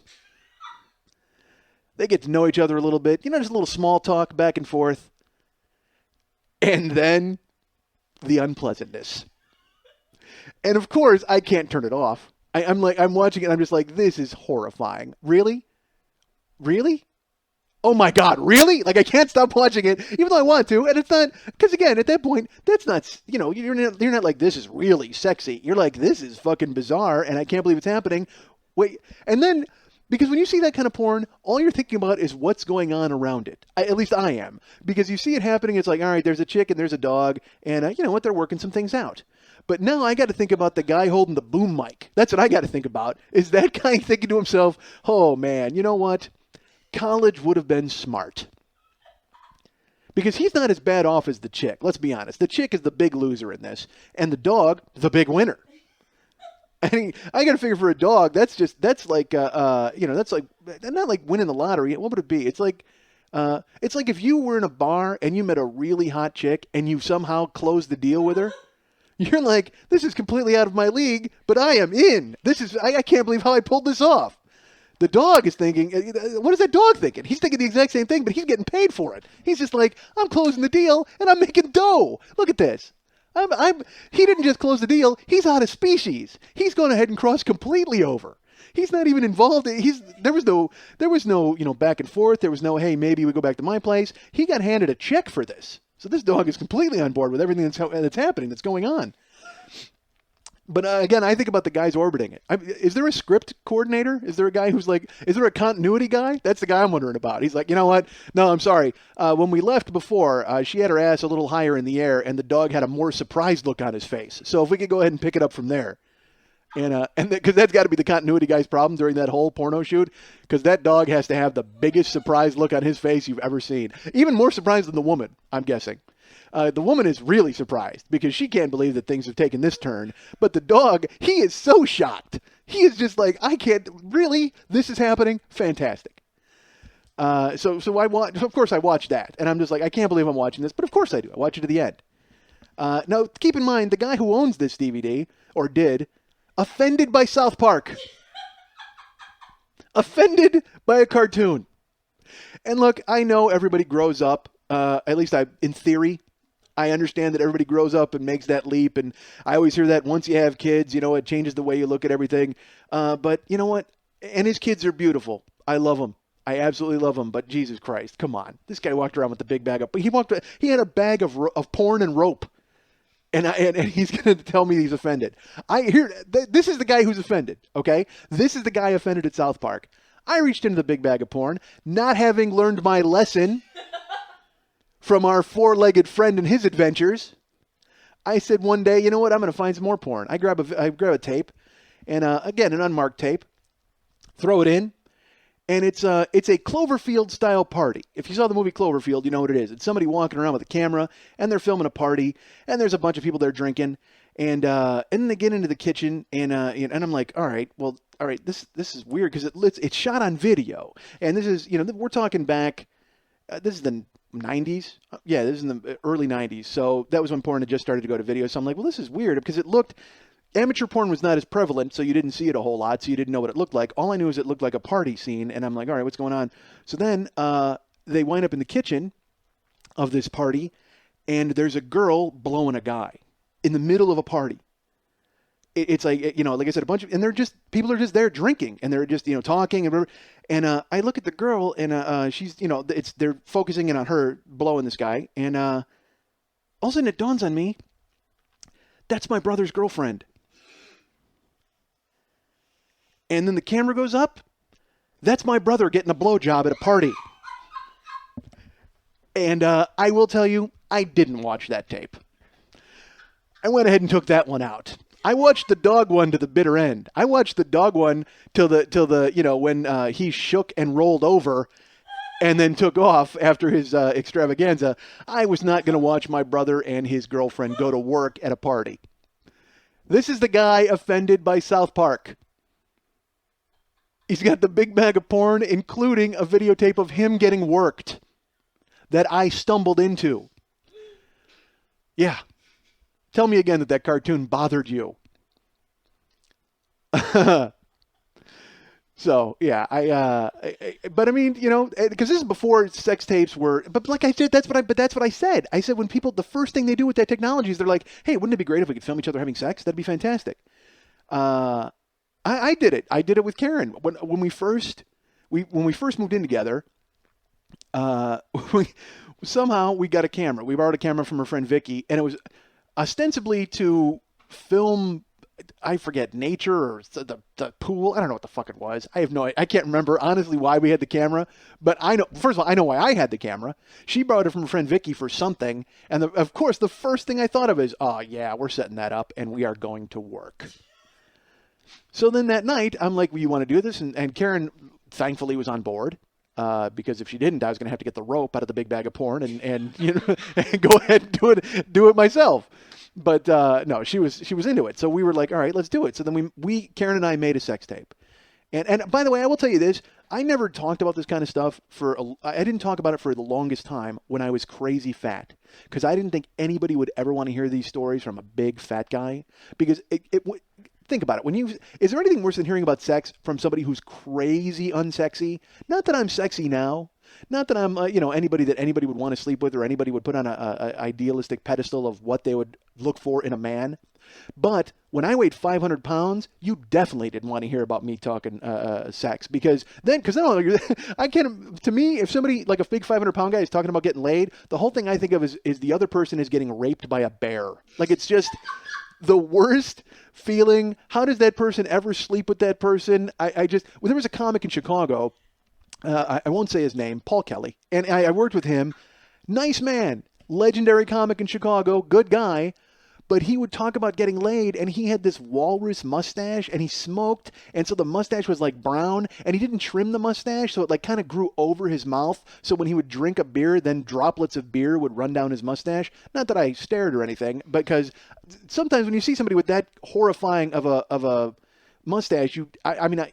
They get to know each other a little bit. Just a little small talk back and forth. And then the unpleasantness. And of course, I can't turn it off. I'm watching it and I'm just like, this is horrifying. Really? Really? Oh my God, really? Like, I can't stop watching it, even though I want to. And it's not, because again, at that point, that's not, you're not like, this is really sexy. You're like, this is fucking bizarre and I can't believe it's happening. Wait, and then, because when you see that kind of porn, all you're thinking about is what's going on around it. At least I am. Because you see it happening, it's like, all right, there's a chick and there's a dog, and you know what, they're working some things out. But now I got to think about the guy holding the boom mic. That's what I got to think about. Is that guy thinking to himself, oh, man, you know what? College would have been smart. Because he's not as bad off as the chick. Let's be honest. The chick is the big loser in this. And the dog, the big winner. I mean, I got to figure for a dog, that's like, that's like, not like winning the lottery. What would it be? It's like if you were in a bar and you met a really hot chick and you somehow closed the deal with her. You're like, this is completely out of my league, but I am in. I can't believe how I pulled this off. The dog is thinking, what is that dog thinking? He's thinking the exact same thing, but he's getting paid for it. He's just like, I'm closing the deal and I'm making dough. Look at this. He didn't just close the deal. He's out of species. He's gone ahead and crossed completely over. He's not even involved. There was no, back and forth. There was no, hey, maybe we go back to my place. He got handed a check for this. So this dog is completely on board with everything that's happening, that's going on. But again, I think about the guys orbiting it. Is there a script coordinator? Is there a guy who's like, is there a continuity guy? That's the guy I'm wondering about. He's like, you know what? No, I'm sorry. When we left before, she had her ass a little higher in the air, and the dog had a more surprised look on his face. So if we could go ahead and pick it up from there. And because that's got to be the continuity guy's problem during that whole porno shoot, because that dog has to have the biggest surprised look on his face you've ever seen. Even more surprised than the woman, I'm guessing. The woman is really surprised because she can't believe that things have taken this turn. But the dog, he is so shocked. He is just like, I can't, really? This is happening? Fantastic. So of course I watched that. And I'm just like, I can't believe I'm watching this. But of course I do. I watch it to the end. Now, keep in mind, the guy who owns this DVD, or did, offended by South Park. Offended by a cartoon. And look, I know everybody grows up, at least in theory. I understand that everybody grows up and makes that leap, and I always hear that once you have kids, it changes the way you look at everything. But you know what? And his kids are beautiful. I love them. I absolutely love them. But Jesus Christ, come on! This guy walked around with the big bag of. He had a bag of porn and rope, and he's going to tell me he's offended. This is the guy who's offended. Okay, this is the guy offended at South Park. I reached into the big bag of porn, not having learned my lesson from our four-legged friend and his adventures. I said one day, you know what? I'm going to find some more porn. I grab a tape, and again, an unmarked tape, throw it in, and it's a Cloverfield-style party. If you saw the movie Cloverfield, you know what it is. It's somebody walking around with a camera, and they're filming a party, and there's a bunch of people there drinking, and then they get into the kitchen, and I'm like, all right, this is weird because it's shot on video, and this is, we're talking back. This is the 90s. Yeah, this is in the early 90s. So that was when porn had just started to go to video. So I'm like, well, this is weird because amateur porn was not as prevalent, so you didn't see it a whole lot, so you didn't know what it looked like. All I knew is it looked like a party scene, and I'm like, all right, what's going on? So then they wind up in the kitchen of this party, and there's a girl blowing a guy in the middle of a party. It's like, like I said, and people are just there drinking, and they're just, talking and whatever. And I look at the girl, and she's, they're focusing in on her blowing this guy, and all of a sudden it dawns on me, that's my brother's girlfriend. And then the camera goes up, that's my brother getting a blowjob at a party. And I will tell you, I didn't watch that tape. I went ahead and took that one out. I watched the dog one to the bitter end. I watched the dog one till the when he shook and rolled over and then took off after his extravaganza. I was not going to watch my brother and his girlfriend go to work at a party. This is the guy offended by South Park. He's got the big bag of porn, including a videotape of him getting worked that I stumbled into. Yeah. Tell me again that cartoon bothered you. So, yeah, but I mean, because this is before sex tapes were, but like I said, that's what I said. I said when people, the first thing they do with that technology is they're like, hey, wouldn't it be great if we could film each other having sex? That'd be fantastic. I did it. I did it with Karen. When we first moved in together, somehow we got a camera. We borrowed a camera from her friend Vicky, and it was ostensibly to film I forget, nature or the pool. I don't know what the fuck it was. I have no, I can't remember honestly why we had the camera, but I know, first of all, I know why I had the camera. She borrowed it from her friend Vicky for something. And of course, the first thing I thought of is, oh yeah, we're setting that up and we are going to work. So then that night, I'm like, well, you want to do this? And Karen thankfully was on board. Because if she didn't, I was going to have to get the rope out of the big bag of porn and you know, and go ahead and do it myself. But no, she was into it. So we were like, all right, let's do it. So then we Karen and I made a sex tape. And by the way, I will tell you this. I never talked about this kind of stuff I didn't talk about it for the longest time when I was crazy fat. Because I didn't think anybody would ever want to hear these stories from a big fat guy. Because think about it. Is there anything worse than hearing about sex from somebody who's crazy unsexy? Not that I'm sexy now. Not that I'm, anybody that anybody would want to sleep with or anybody would put on a idealistic pedestal of what they would look for in a man. But when I weighed 500 pounds, you definitely didn't want to hear about me talking sex because then I can't. To me, if somebody like a big 500-pound guy is talking about getting laid, the whole thing I think of is the other person is getting raped by a bear. Like it's just the worst feeling. How does that person ever sleep with that person? There was a comic in Chicago. I won't say his name, Paul Kelly, and I worked with him. Nice man, legendary comic in Chicago, good guy. But he would talk about getting laid, and he had this walrus mustache, and he smoked, and so the mustache was like brown, and he didn't trim the mustache, so it like kind of grew over his mouth. So when he would drink a beer, then droplets of beer would run down his mustache. Not that I stared or anything, because sometimes when you see somebody with that horrifying of a mustache,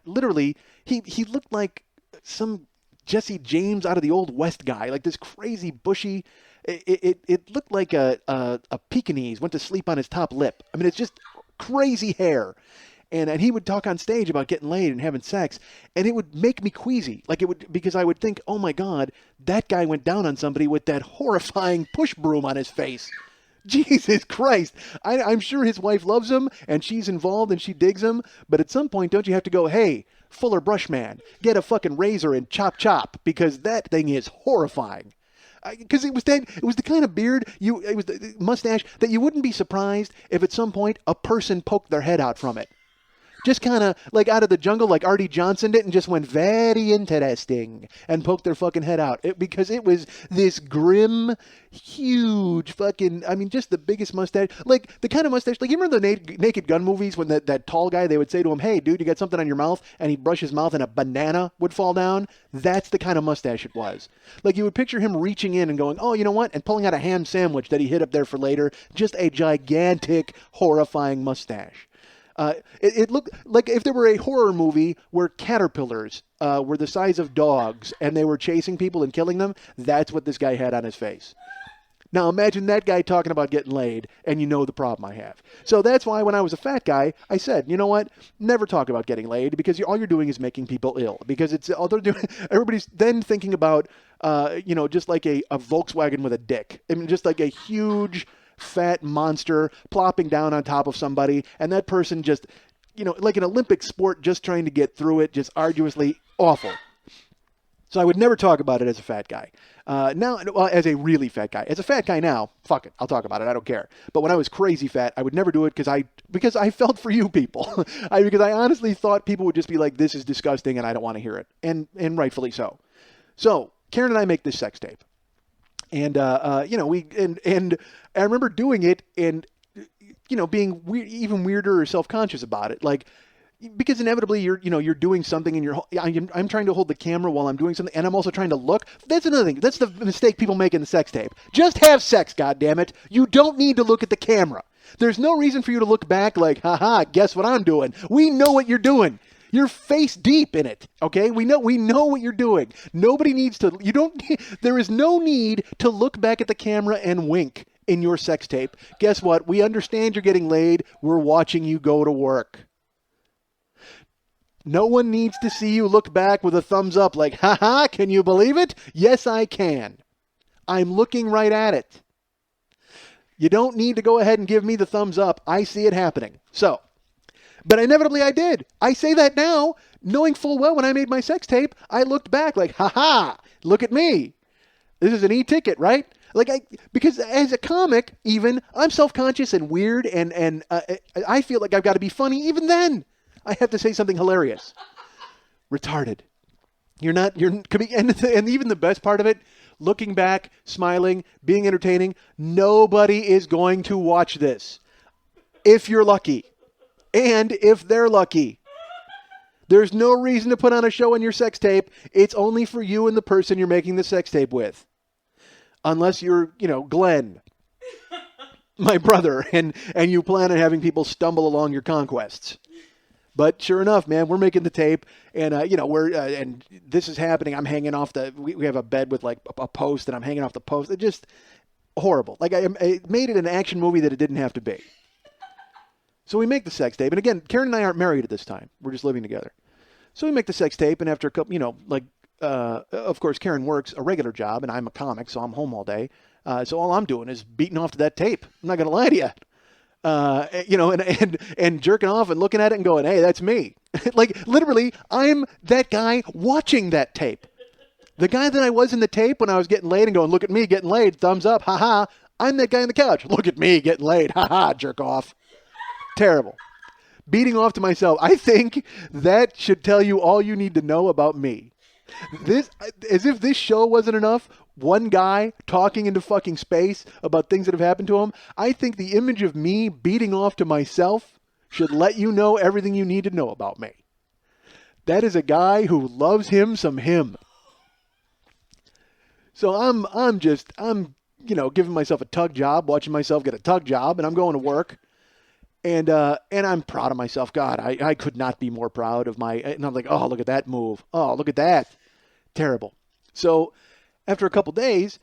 literally, he looked like some Jesse James out of the Old West guy, like this crazy bushy. It looked like a Pekingese went to sleep on his top lip. I mean, it's just crazy hair. And he would talk on stage about getting laid and having sex, and it would make me queasy. Because I would think, oh my God, that guy went down on somebody with that horrifying push broom on his face. Jesus Christ. I'm sure his wife loves him, and she's involved, and she digs him, but at some point, don't you have to go, hey, Fuller Brush Man, get a fucking razor and chop, because that thing is horrifying. Because it was the kind of beard, it was the mustache that you wouldn't be surprised if at some point a person poked their head out from it. Just kind of like out of the jungle, like Artie Johnson did, and just went very interesting and poked their fucking head out. Because it was this grim, huge fucking, just the biggest mustache. Like the kind of mustache, like you remember the Naked Gun movies when that tall guy, they would say to him, hey, dude, you got something on your mouth? And he'd brush his mouth and a banana would fall down. That's the kind of mustache it was. Like you would picture him reaching in and going, oh, you know what? And pulling out a ham sandwich that he hid up there for later. Just a gigantic, horrifying mustache. It looked like if there were a horror movie where caterpillars were the size of dogs and they were chasing people and killing them, that's what this guy had on his face. Now imagine that guy talking about getting laid, and you know the problem I have. So that's why when I was a fat guy, I said, you know what? Never talk about getting laid, because all you're doing is making people ill. Because everybody's then thinking about, just like a Volkswagen with a dick. Just like a huge fat monster plopping down on top of somebody, and that person just, like an Olympic sport, just trying to get through it, just arduously awful. So I would never talk about it as a fat guy. Now, as a really fat guy. As a fat guy now, fuck it, I'll talk about it. I don't care. But when I was crazy fat, I would never do it because I felt for you people. Because I honestly thought people would just be like, this is disgusting, and I don't want to hear it, and rightfully so. So Karen and I make this sex tape. And and I remember doing it and being even weirder or self-conscious about it, like because inevitably you're doing something and I'm trying to hold the camera while I'm doing something, and I'm also trying to look. That's another thing. That's the mistake people make in the sex tape. Just have sex, goddammit. You don't need to look at the camera. There's no reason for you to look back like, haha, guess what I'm doing. We know what you're doing. You're face deep in it, okay? We know what you're doing. Nobody needs to, there is no need to look back at the camera and wink in your sex tape. Guess what? We understand you're getting laid. We're watching you go to work. No one needs to see you look back with a thumbs up like, haha, can you believe it? Yes, I can. I'm looking right at it. You don't need to go ahead and give me the thumbs up. I see it happening. But inevitably I did. I say that now, knowing full well when I made my sex tape, I looked back like, ha-ha, look at me. This is an e-ticket, right? Because as a comic, even, I'm self-conscious and weird, and I feel like I've got to be funny. Even then, I have to say something hilarious. Retarded. And even the best part of it, looking back, smiling, being entertaining, nobody is going to watch this. If you're lucky. And if they're lucky. There's no reason to put on a show on your sex tape. It's only for you and the person you're making the sex tape with. Unless you're, Glenn, my brother, and you plan on having people stumble along your conquests. But sure enough, man, we're making the tape, and and this is happening. I'm hanging off we have a bed with like a post, and I'm hanging off the post. It's just horrible. Like I made it an action movie that it didn't have to be. So we make the sex tape, and again, Karen and I aren't married at this time. We're just living together. So we make the sex tape, and after a couple, of course, Karen works a regular job, and I'm a comic, so I'm home all day. So all I'm doing is beating off to that tape. I'm not going to lie to you. And jerking off and looking at it and going, hey, that's me. Like, literally, I'm that guy watching that tape. The guy that I was in the tape when I was getting laid and going, look at me getting laid, thumbs up, ha-ha. I'm that guy on the couch. Look at me getting laid, ha-ha, jerk off. Terrible. Beating off to myself. I think that should tell you all you need to know about me. As if this show wasn't enough, one guy talking into fucking space about things that have happened to him. I think the image of me beating off to myself should let you know everything you need to know about me. That is a guy who loves him some him. So I'm giving myself a tug job, watching myself get a tug job, and I'm going to work. And I'm proud of myself. God, I could not be more proud of and I'm like, oh, look at that move. Oh, look at that. Terrible. So after a couple days,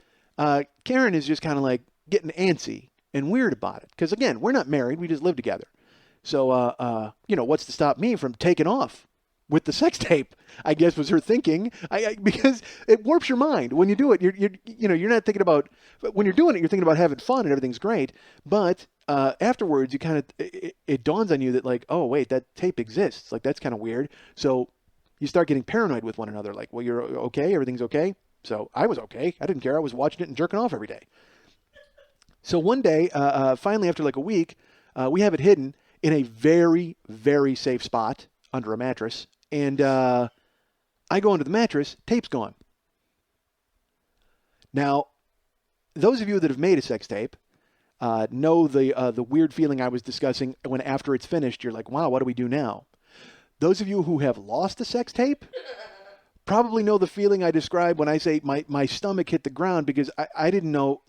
Karen is just kind of like getting antsy and weird about it. Because again, we're not married. We just live together. So, what's to stop me from taking off with the sex tape, I guess was her thinking. Because it warps your mind. When you do it, you're not thinking about, when you're doing it, you're thinking about having fun and everything's great. But afterwards, you kind of, it dawns on you that like, oh, wait, that tape exists. Like, that's kind of weird. So you start getting paranoid with one another. Like, well, you're okay? Everything's okay? So I was okay. I didn't care. I was watching it and jerking off every day. So one day, finally, after like a week, we have it hidden in a very, very safe spot under a mattress. And I go into the mattress, tape's gone. Now, those of you that have made a sex tape know the weird feeling I was discussing when after it's finished, you're like, wow, what do we do now? Those of you who have lost a sex tape probably know the feeling I describe when I say my stomach hit the ground because I didn't know,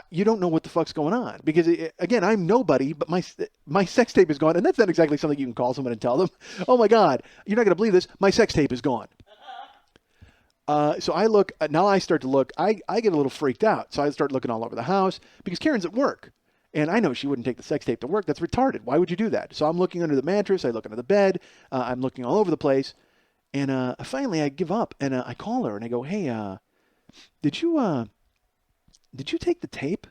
you don't know what the fuck's going on. Because, again, I'm nobody, but my sex tape is gone. And that's not exactly something you can call someone and tell them, oh, my God, you're not going to believe this. My sex tape is gone. So I look, now I start to look, I get a little freaked out. So I start looking all over the house because Karen's at work. And I know she wouldn't take the sex tape to work. That's retarded. Why would you do that? So I'm looking under the mattress. I look under the bed. I'm looking all over the place. And finally I give up. And I call her and I go, hey, did you take the tape?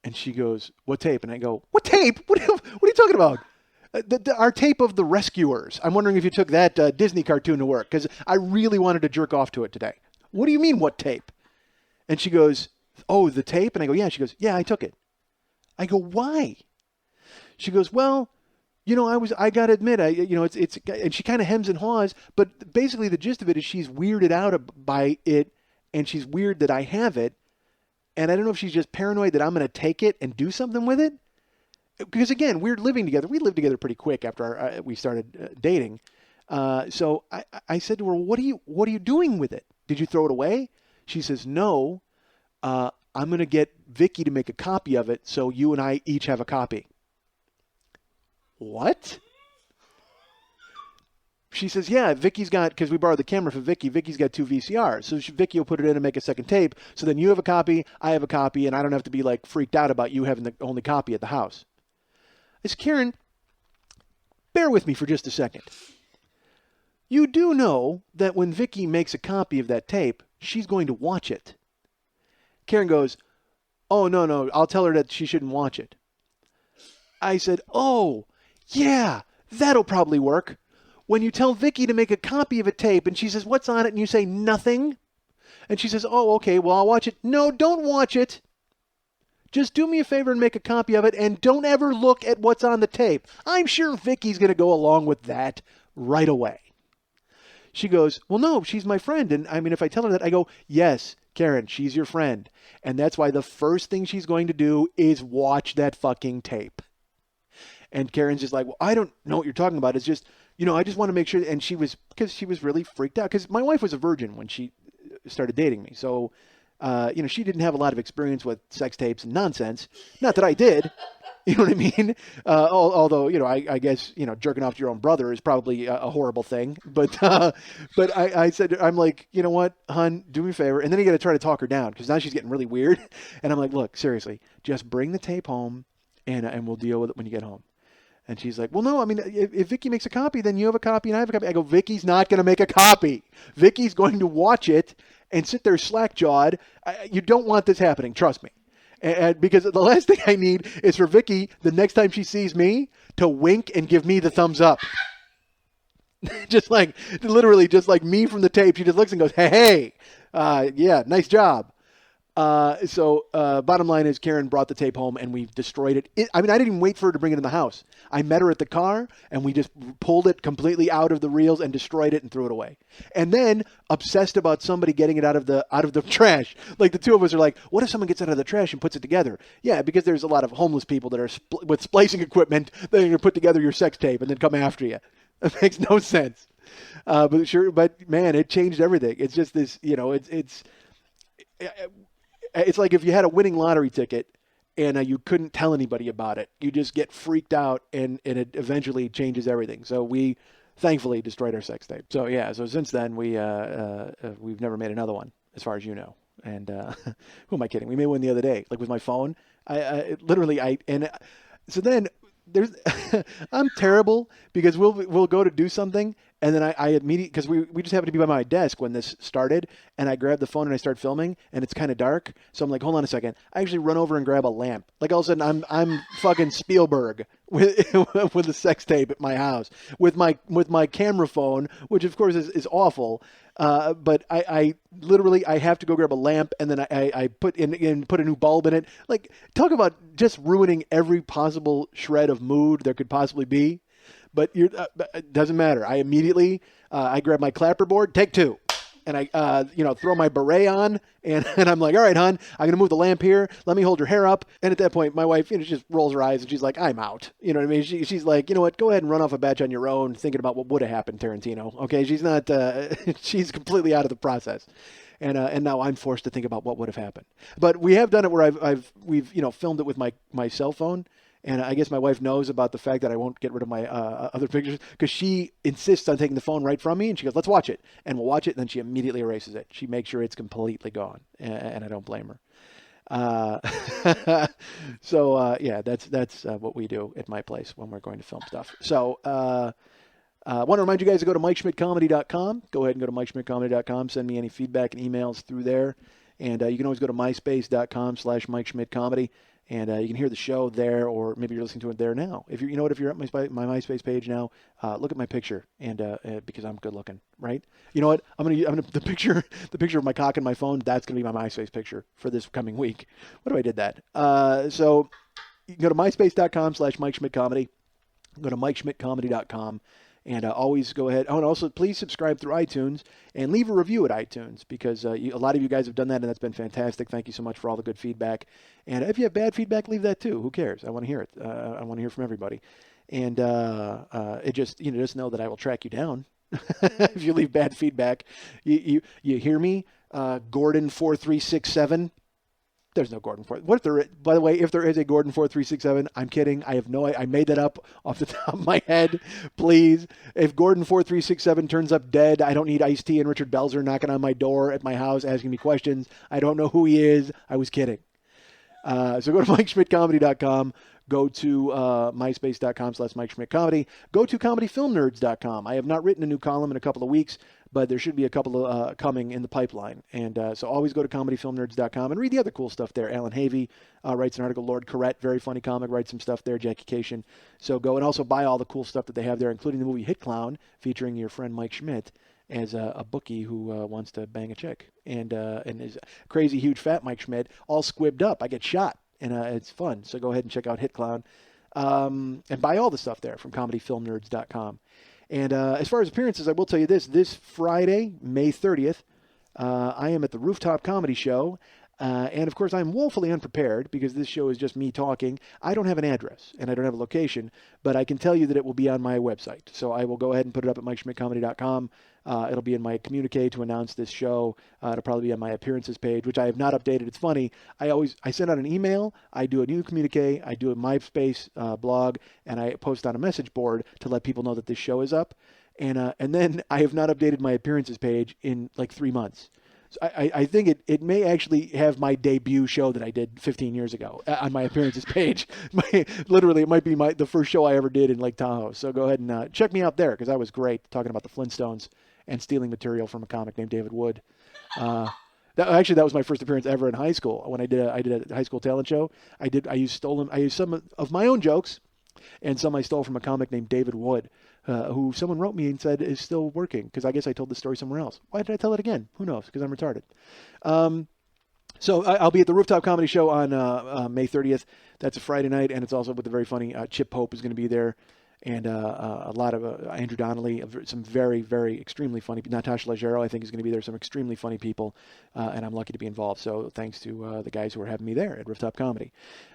And she goes, what tape? And I go, what tape? What are you talking about? Our tape of The Rescuers. I'm wondering if you took that Disney cartoon to work because I really wanted to jerk off to it today. What do you mean, what tape? And she goes, oh, the tape? And I go, yeah. She goes, yeah, I took it. I go, why? She goes, well, I got to admit, it's, and she kind of hems and haws, but basically the gist of it is she's weirded out by it and she's weird that I have it. And I don't know if she's just paranoid that I'm going to take it and do something with it. Because again, we're living together. We lived together pretty quick after we started dating. So I said to her, what are you doing with it? Did you throw it away? She says, no, I'm going to get Vicky to make a copy of it so you and I each have a copy. What? She says, yeah, Vicky's got, because we borrowed the camera from Vicky, Vicky's got 2 VCRs. So Vicky will put it in and make a second tape. So then you have a copy, I have a copy, and I don't have to be like freaked out about you having the only copy at the house. I said, Karen, bear with me for just a second. You do know that when Vicky makes a copy of that tape, she's going to watch it. Karen goes, oh, no, I'll tell her that she shouldn't watch it. I said, oh, yeah, that'll probably work. When you tell Vicky to make a copy of a tape and she says, what's on it? And you say nothing, And she says, oh, okay, well, I'll watch it. No, don't watch it. Just do me a favor and make a copy of it, and don't ever look at what's on the tape. I'm sure Vicky's going to go along with that right away. She goes, well, no, she's my friend. And I mean, if I tell her that, I go, yes, Karen, she's your friend. And that's why the first thing she's going to do is watch that fucking tape. And Karen's just like, well, I don't know what you're talking about. It's just, I just want to make sure. And because she was really freaked out. Because my wife was a virgin when she started dating me. So, she didn't have a lot of experience with sex tapes and nonsense. Not that I did. You know what I mean? Although, I guess, jerking off to your own brother is probably a horrible thing. But I said, I'm like, you know what, hon, do me a favor. And then you got to try to talk her down because now she's getting really weird. And I'm like, look, seriously, just bring the tape home and we'll deal with it when you get home. And she's like, well, no, I mean, if Vicky makes a copy, then you have a copy and I have a copy. I go, Vicky's not going to make a copy. Vicky's going to watch it and sit there slack-jawed. You don't want this happening. Trust me. And because the last thing I need is for Vicky, the next time she sees me, to wink and give me the thumbs up. Literally just like me from the tape. She just looks and goes, hey, yeah, nice job. Bottom line is Karen brought the tape home and we destroyed it. I didn't even wait for her to bring it in the house. I met her at the car and we just pulled it completely out of the reels and destroyed it and threw it away. And then obsessed about somebody getting it out of the trash. Like the two of us are like, what if someone gets out of the trash and puts it together? Yeah, because there's a lot of homeless people that are with splicing equipment that are going to put together your sex tape and then come after you. It makes no sense. But man, it changed everything. It's just this, it's like if you had a winning lottery ticket and you couldn't tell anybody about it. You just get freaked out and it eventually changes everything. So we thankfully destroyed our sex tape. So yeah, so since then we've never made another one as far as you know. And who am I kidding? We made one the other day, like with my phone. So then there's I'm terrible because we'll go to do something and then I immediately, because we just happened to be by my desk when this started, and I grabbed the phone and I start filming and it's kind of dark, so I'm like, hold on a second. I actually run over and grab a lamp. Like all of a sudden I'm fucking Spielberg with a sex tape at my house with my camera phone, which of course is awful. But I literally have to go grab a lamp and then I put a new bulb in it. Like, talk about just ruining every possible shred of mood there could possibly be. But it doesn't matter. I immediately I grab my clapperboard, take two, and I throw my beret on, and I'm like, all right, hon, I'm gonna move the lamp here. Let me hold your hair up. And at that point, my wife just rolls her eyes and she's like, I'm out. You know what I mean? She's like, you know what? Go ahead and run off a batch on your own, thinking about what would have happened, Tarantino. Okay, she's not. She's completely out of the process. And now I'm forced to think about what would have happened. But we have done it where we've filmed it with my cell phone. And I guess my wife knows about the fact that I won't get rid of my other pictures because she insists on taking the phone right from me. And she goes, let's watch it. And we'll watch it. And then she immediately erases it. She makes sure it's completely gone. And I don't blame her. Yeah, that's what we do at my place when we're going to film stuff. So I want to remind you guys to go to MikeSchmidtComedy.com. Go ahead and go to MikeSchmidtComedy.com. Send me any feedback and emails through there. And you can always go to MySpace.com/MikeSchmidtComedy. And you can hear the show there, or maybe you're listening to it there now. If you're at my MySpace page now, look at my picture, and because I'm good looking, right? You know what? I'm gonna the picture of my cock and my phone. That's gonna be my MySpace picture for this coming week. What if I did that? So you can go to MySpace.com/MikeSchmidtComedy. Go to MikeSchmidtComedy.com. And always go ahead. Oh, and also please subscribe through iTunes and leave a review at iTunes because a lot of you guys have done that, and that's been fantastic. Thank you so much for all the good feedback. And if you have bad feedback, leave that too. Who cares? I want to hear it. I want to hear from everybody. And it just just know that I will track you down if you leave bad feedback. You hear me, Gordon 4367. There's no Gordon 4. What if there? By the way, if there is a Gordon 4367, I'm kidding. I have no. I made that up off the top of my head. Please, if Gordon 4367 turns up dead, I don't need Ice-T and Richard Belzer knocking on my door at my house asking me questions. I don't know who he is. I was kidding. So go to MikeSchmidtComedy.com. Go to MySpace.com/MikeSchmidtComedy. Go to ComedyFilmNerds.com. I have not written a new column in a couple of weeks, but there should be a couple of coming in the pipeline. And so always go to ComedyFilmNerds.com and read the other cool stuff there. Alan Havey writes an article. Lord Corrett, very funny comic, writes some stuff there. Jackie Cation. So go and also buy all the cool stuff that they have there, including the movie Hit Clown, featuring your friend Mike Schmidt. as a bookie who wants to bang a chick, and is crazy huge fat Mike Schmidt, all squibbed up. I get shot, and it's fun. So go ahead and check out Hit Clown, and buy all the stuff there from comedyfilmnerds.com. And as far as appearances, I will tell you this Friday, May 30th, I am at the Rooftop Comedy Show. And of course, I'm woefully unprepared because this show is just me talking. I don't have an address and I don't have a location, but I can tell you that it will be on my website. So I will go ahead and put it up at MikeSchmidtComedy.com. It'll be in my communique to announce this show. It'll probably be on my appearances page, which I have not updated. It's funny. I send out an email. I do a new communique. I do a MySpace blog, and I post on a message board to let people know that this show is up. And then I have not updated my appearances page in like 3 months. So I think it may actually have my debut show that I did 15 years ago on my appearances page. Literally, it might be the first show I ever did in Lake Tahoe. So go ahead and check me out there because I was great talking about the Flintstones and stealing material from a comic named David Wood. That was my first appearance ever in high school. When I did a high school talent show, I used some of my own jokes and some I stole from a comic named David Wood, who someone wrote me and said is still working, because I guess I told the story somewhere else. Why did I tell it again? Who knows? Because I'm retarded. So I'll be at the Rooftop Comedy Show on May 30th. That's a Friday night, and it's also with the very funny Chip Pope is going to be there, and a lot of Andrew Donnelly, some very, very extremely funny. Natasha Leggero, I think, is going to be there. Some extremely funny people, and I'm lucky to be involved. So thanks to the guys who are having me there at Rooftop Comedy.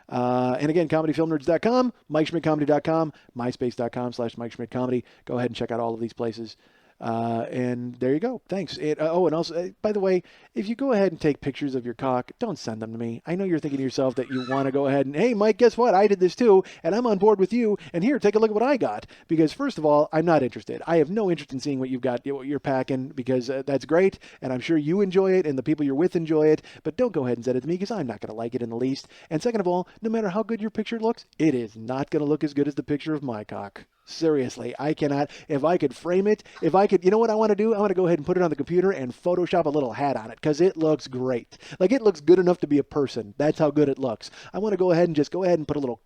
And again, comedyfilmnerds.com, MikeSchmidtComedy.com, MySpace.com/MikeSchmidtComedy. Go ahead and check out all of these places. And there you go. Thanks. And also, by the way, if you go ahead and take pictures of your cock, don't send them to me. I know you're thinking to yourself that you want to go ahead and, hey, Mike, guess what? I did this too, and I'm on board with you. And here, take a look at what I got. Because first of all, I'm not interested. I have no interest in seeing what you've got, what you're packing, because that's great, and I'm sure you enjoy it, and the people you're with enjoy it. But don't go ahead and send it to me, because I'm not going to like it in the least. And second of all, no matter how good your picture looks, it is not going to look as good as the picture of my cock. Seriously, I cannot. If I could frame it, you know what I want to do? I want to go ahead and put it on the computer and Photoshop a little hat on it, because it looks great. Like, it looks good enough to be a person. That's how good it looks. I want to go ahead and put a little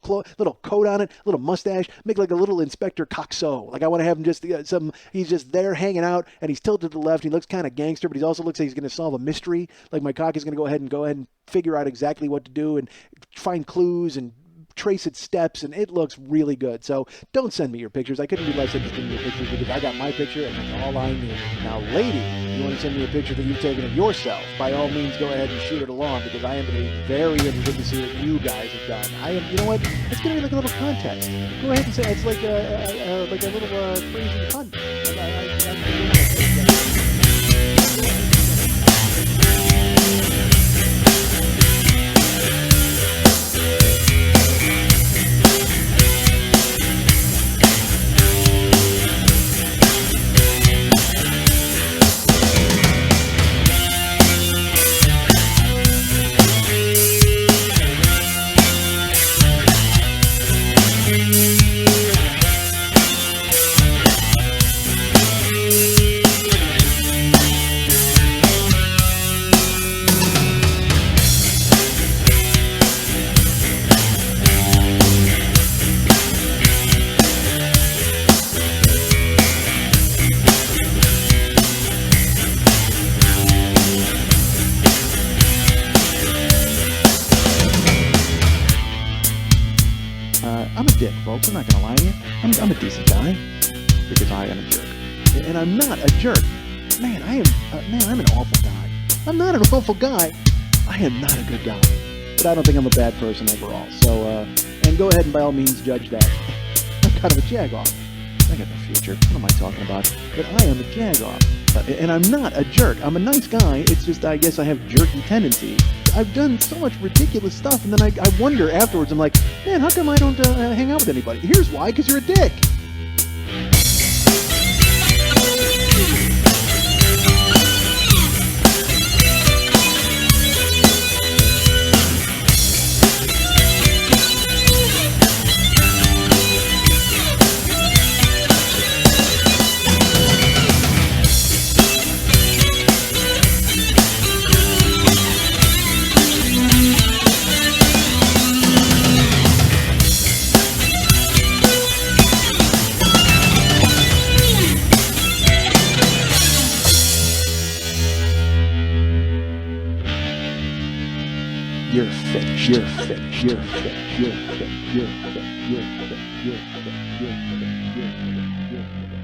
coat on it, a little mustache, make like a little Inspector Coxo. Like, I want to have him he's just there hanging out, and he's tilted to the left. He looks kind of gangster, but he also looks like he's going to solve a mystery. Like, my cock is going to go ahead and figure out exactly what to do and find clues and trace its steps, and it looks really good. So don't send me your pictures. I couldn't be less interested in your pictures, because I got my picture and that's all I need. Now, lady, you want to send me a picture that you've taken of yourself, by all means go ahead and shoot it along, because I am going to be very interested to see what you guys have done. You know what? It's going to be like a little contest. Go ahead and say it's like a little crazy hunt. I'm a dick, folks. I'm not going to lie to you. I'm a decent guy, because I am a jerk. And I'm not a jerk. Man, I'm an awful guy. I'm not an awful guy. I am not a good guy. But I don't think I'm a bad person overall. So, and go ahead and by all means judge that. I'm kind of a jagoff. I got no future. What am I talking about? But I am a jagoff. And I'm not a jerk. I'm a nice guy. It's just, I guess I have jerky tendencies. I've done so much ridiculous stuff, and then I wonder afterwards, I'm like, man, how come I don't hang out with anybody? Here's why, because you're a dick. finished. You're finished. You're finished. You're finished. You're finished. You're finished. You're finished. You're finished. You're finished. You're finished.